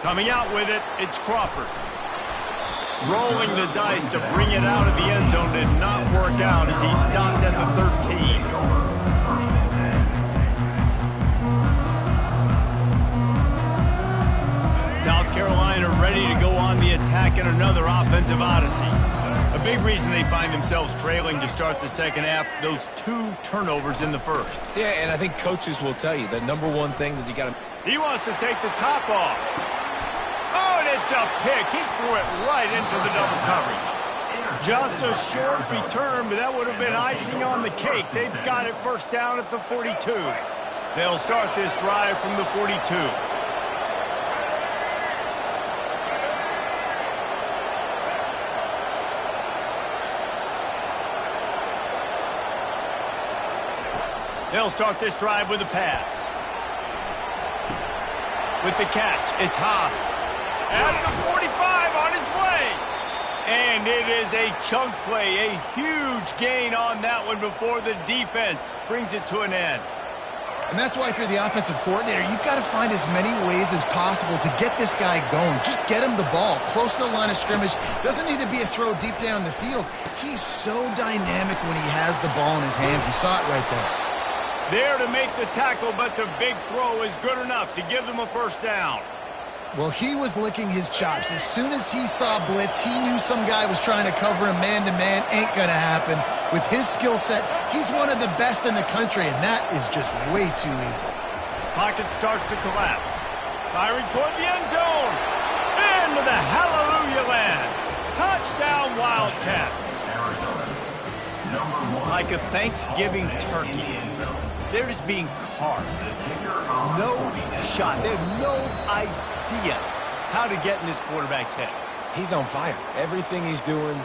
Coming out with it, it's Crawford. Rolling the dice to bring it out of the end zone did not work out as he stopped at the 13. South Carolina ready to go on the attack in another offensive odyssey. A big reason they find themselves trailing to start the second half, those 2 turnovers in the first. Yeah, and I think coaches will tell you the number one thing that you got to... He wants to take the top off. Oh, and it's a pick. He threw it right into the double coverage. Just a short return, but that would have been icing on the cake. They've got it first down at the 42. They'll start this drive from the 42. They'll start this drive with a pass. With the catch, it's Hobbs. At the 45 on his way. And it is a chunk play, a huge gain on that one before the defense brings it to an end. And that's why if you're the offensive coordinator, you've got to find as many ways as possible to get this guy going. Just get him the ball close to the line of scrimmage. Doesn't need to be a throw deep down the field. He's so dynamic when he has the ball in his hands. You saw it right there. There to make the tackle, but the big throw is good enough to give them a first down. Well, he was licking his chops. As soon as he saw blitz, he knew some guy was trying to cover him man-to-man. Ain't gonna happen. With his skill set, he's one of the best in the country, and that is just way too easy. Pocket starts to collapse. Firing toward the end zone. Into the hallelujah land. Touchdown, Wildcats. Like a Thanksgiving turkey. They're just being carved. No shot. They have no idea how to get in this quarterback's head. He's on fire. Everything he's doing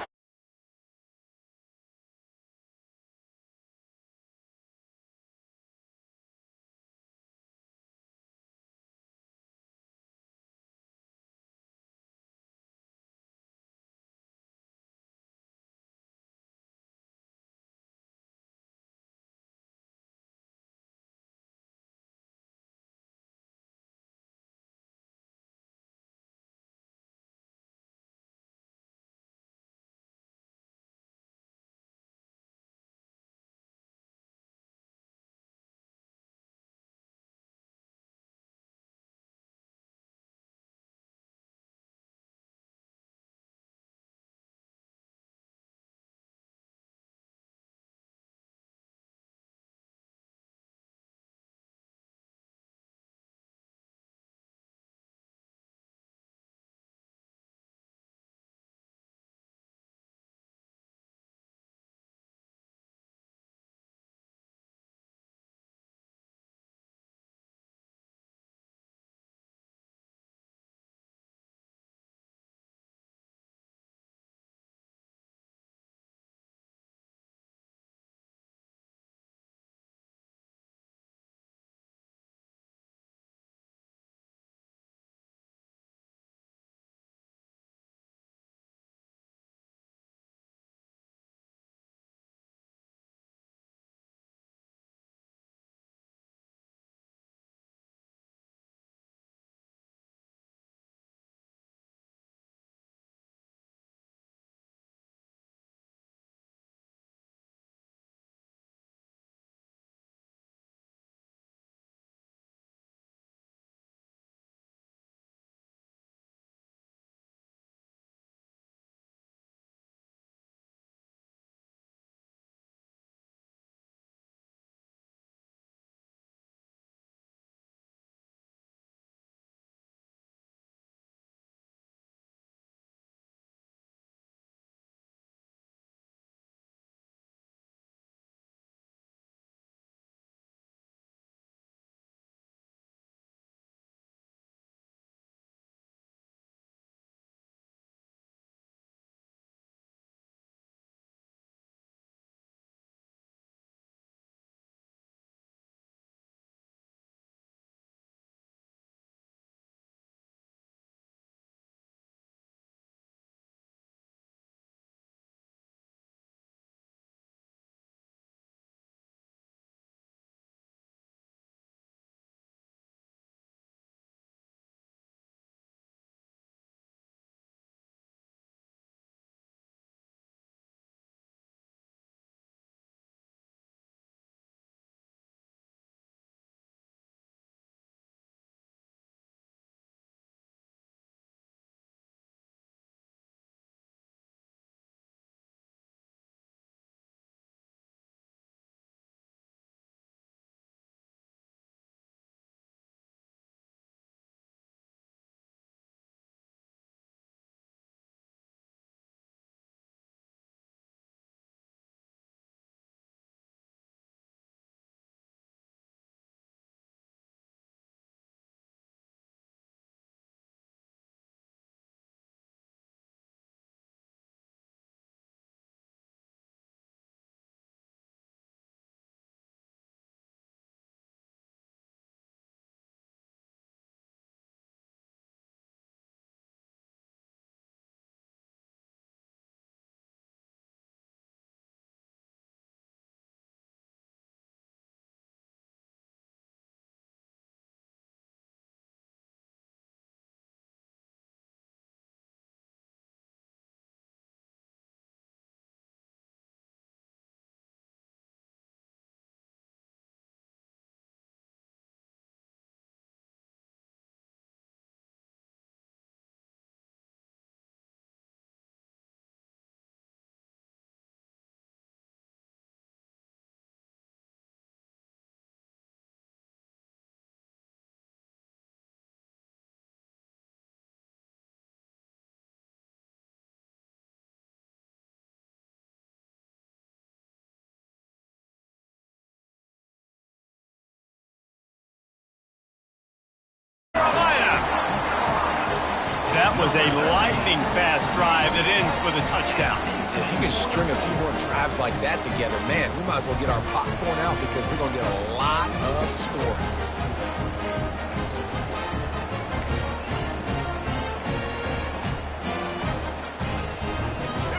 was a lightning-fast drive that ends with a touchdown. If you can string a few more drives like that together, man, we might as well get our popcorn out because we're going to get a lot of scoring.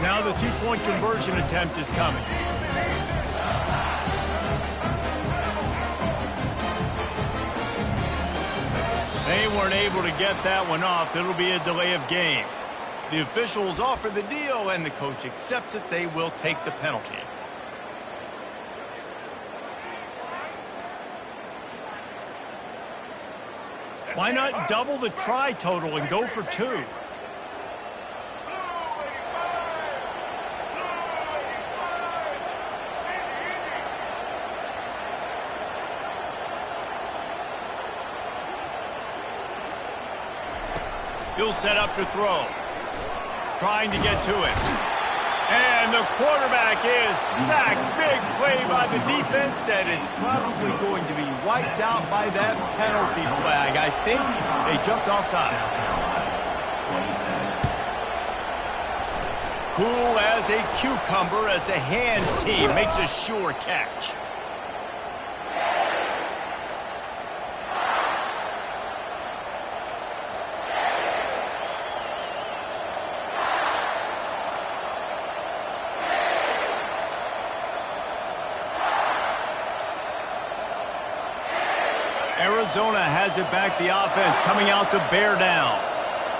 Now the two-point conversion attempt is coming. They weren't able to get that one off. It'll be a delay of game. The officials offer the deal, and the coach accepts it. They will take the penalty. Why not double the try total and go for 2? He'll set up to throw. Trying to get to it. And the quarterback is sacked. Big play by the defense that is probably going to be wiped out by that penalty flag. I think they jumped offside. Cool as a cucumber as the hands team makes a sure catch. Arizona has it back, the offense coming out to bear down.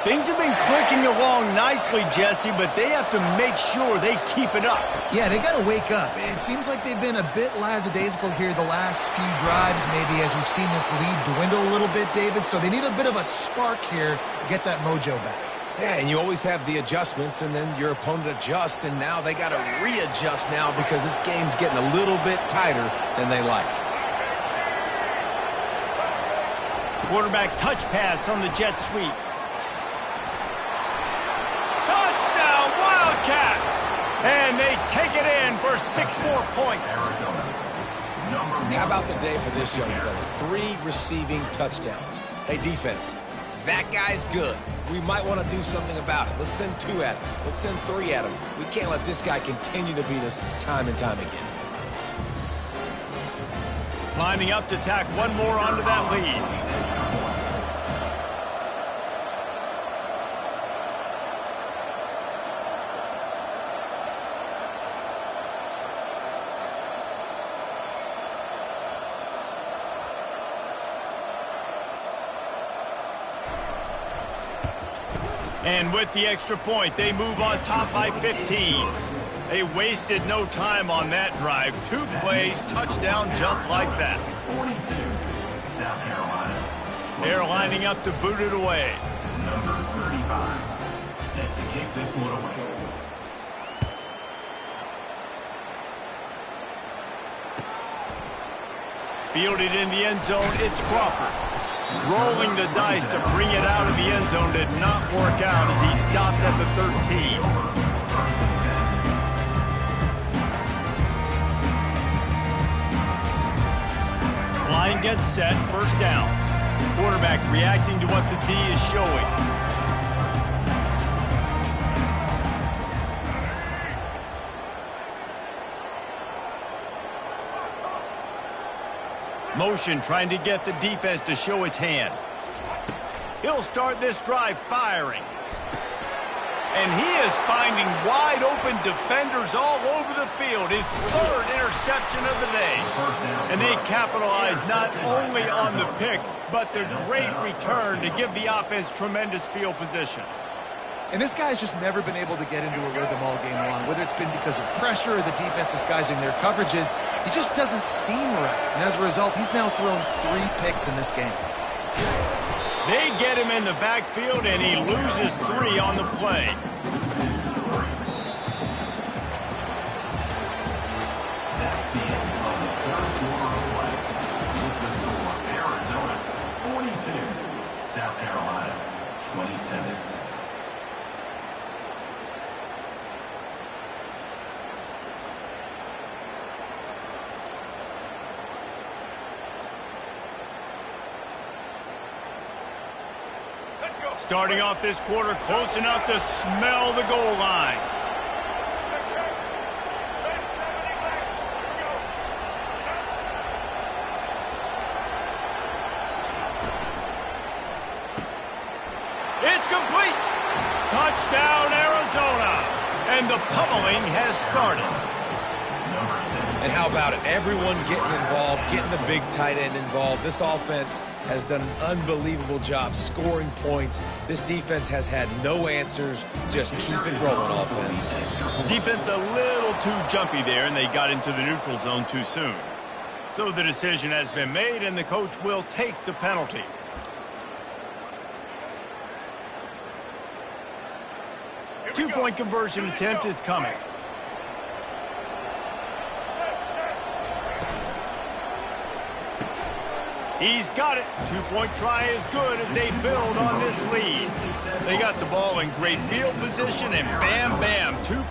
Things have been clicking along nicely, Jesse, but they have to make sure they keep it up. Yeah, they got to wake up. It seems like they've been a bit lackadaisical here the last few drives, maybe, as we've seen this lead dwindle a little bit, David. So they need a bit of a spark here to get that mojo back. Yeah, and you always have the adjustments, and then your opponent adjusts, and now they got to readjust now because this game's getting a little bit tighter than they liked. Quarterback touch pass on the jet sweep. Touchdown, Wildcats! And they take it in for 6 more points. How about the day for this young fella? 3 receiving touchdowns. Hey, defense, that guy's good. We might want to do something about it. Let's send 2 at him. Let's send 3 at him. We can't let this guy continue to beat us time and time again. Lining up to tack one more onto that lead. And with the extra point, they move on top by 15. They wasted no time on that drive. 2 plays, touchdown just like that. 42, South Carolina. They're lining up to boot it away. Number 35, set to kick this one away. Fielded in the end zone, it's Crawford. Rolling the dice to bring it out of the end zone did not work out as he stopped at the 13. Line gets set, first down. Quarterback reacting to what the D is showing. Motion trying to get the defense to show his hand. He'll start this drive firing. And he is finding wide open defenders all over the field. His 3rd interception of the day. And they capitalize not only on the pick, but the great return to give the offense tremendous field position. And this guy's just never been able to get into a rhythm all game long, whether it's been because of pressure or the defense disguising their coverages. He just doesn't seem right. And as a result, he's now thrown 3 picks in this game. They get him in the backfield, and he loses 3 on the play. That's the end of the 3rd quarter of play. With the score, Arizona 42, South Carolina 27. Starting off this quarter close enough to smell the goal line. It's complete. Touchdown, Arizona. And the pummeling has started. And how about it? Everyone getting involved, getting the big tight end involved. This offense has done an unbelievable job scoring points. This defense has had no answers. Just keep it rolling, offense. Defense a little too jumpy there, and they got into the neutral zone too soon. So the decision has been made, and the coach will take the penalty. Two-point conversion attempt is coming. He's got it. Two-point try is good as they build on this lead. They got the ball in great field position, and bam, bam, 2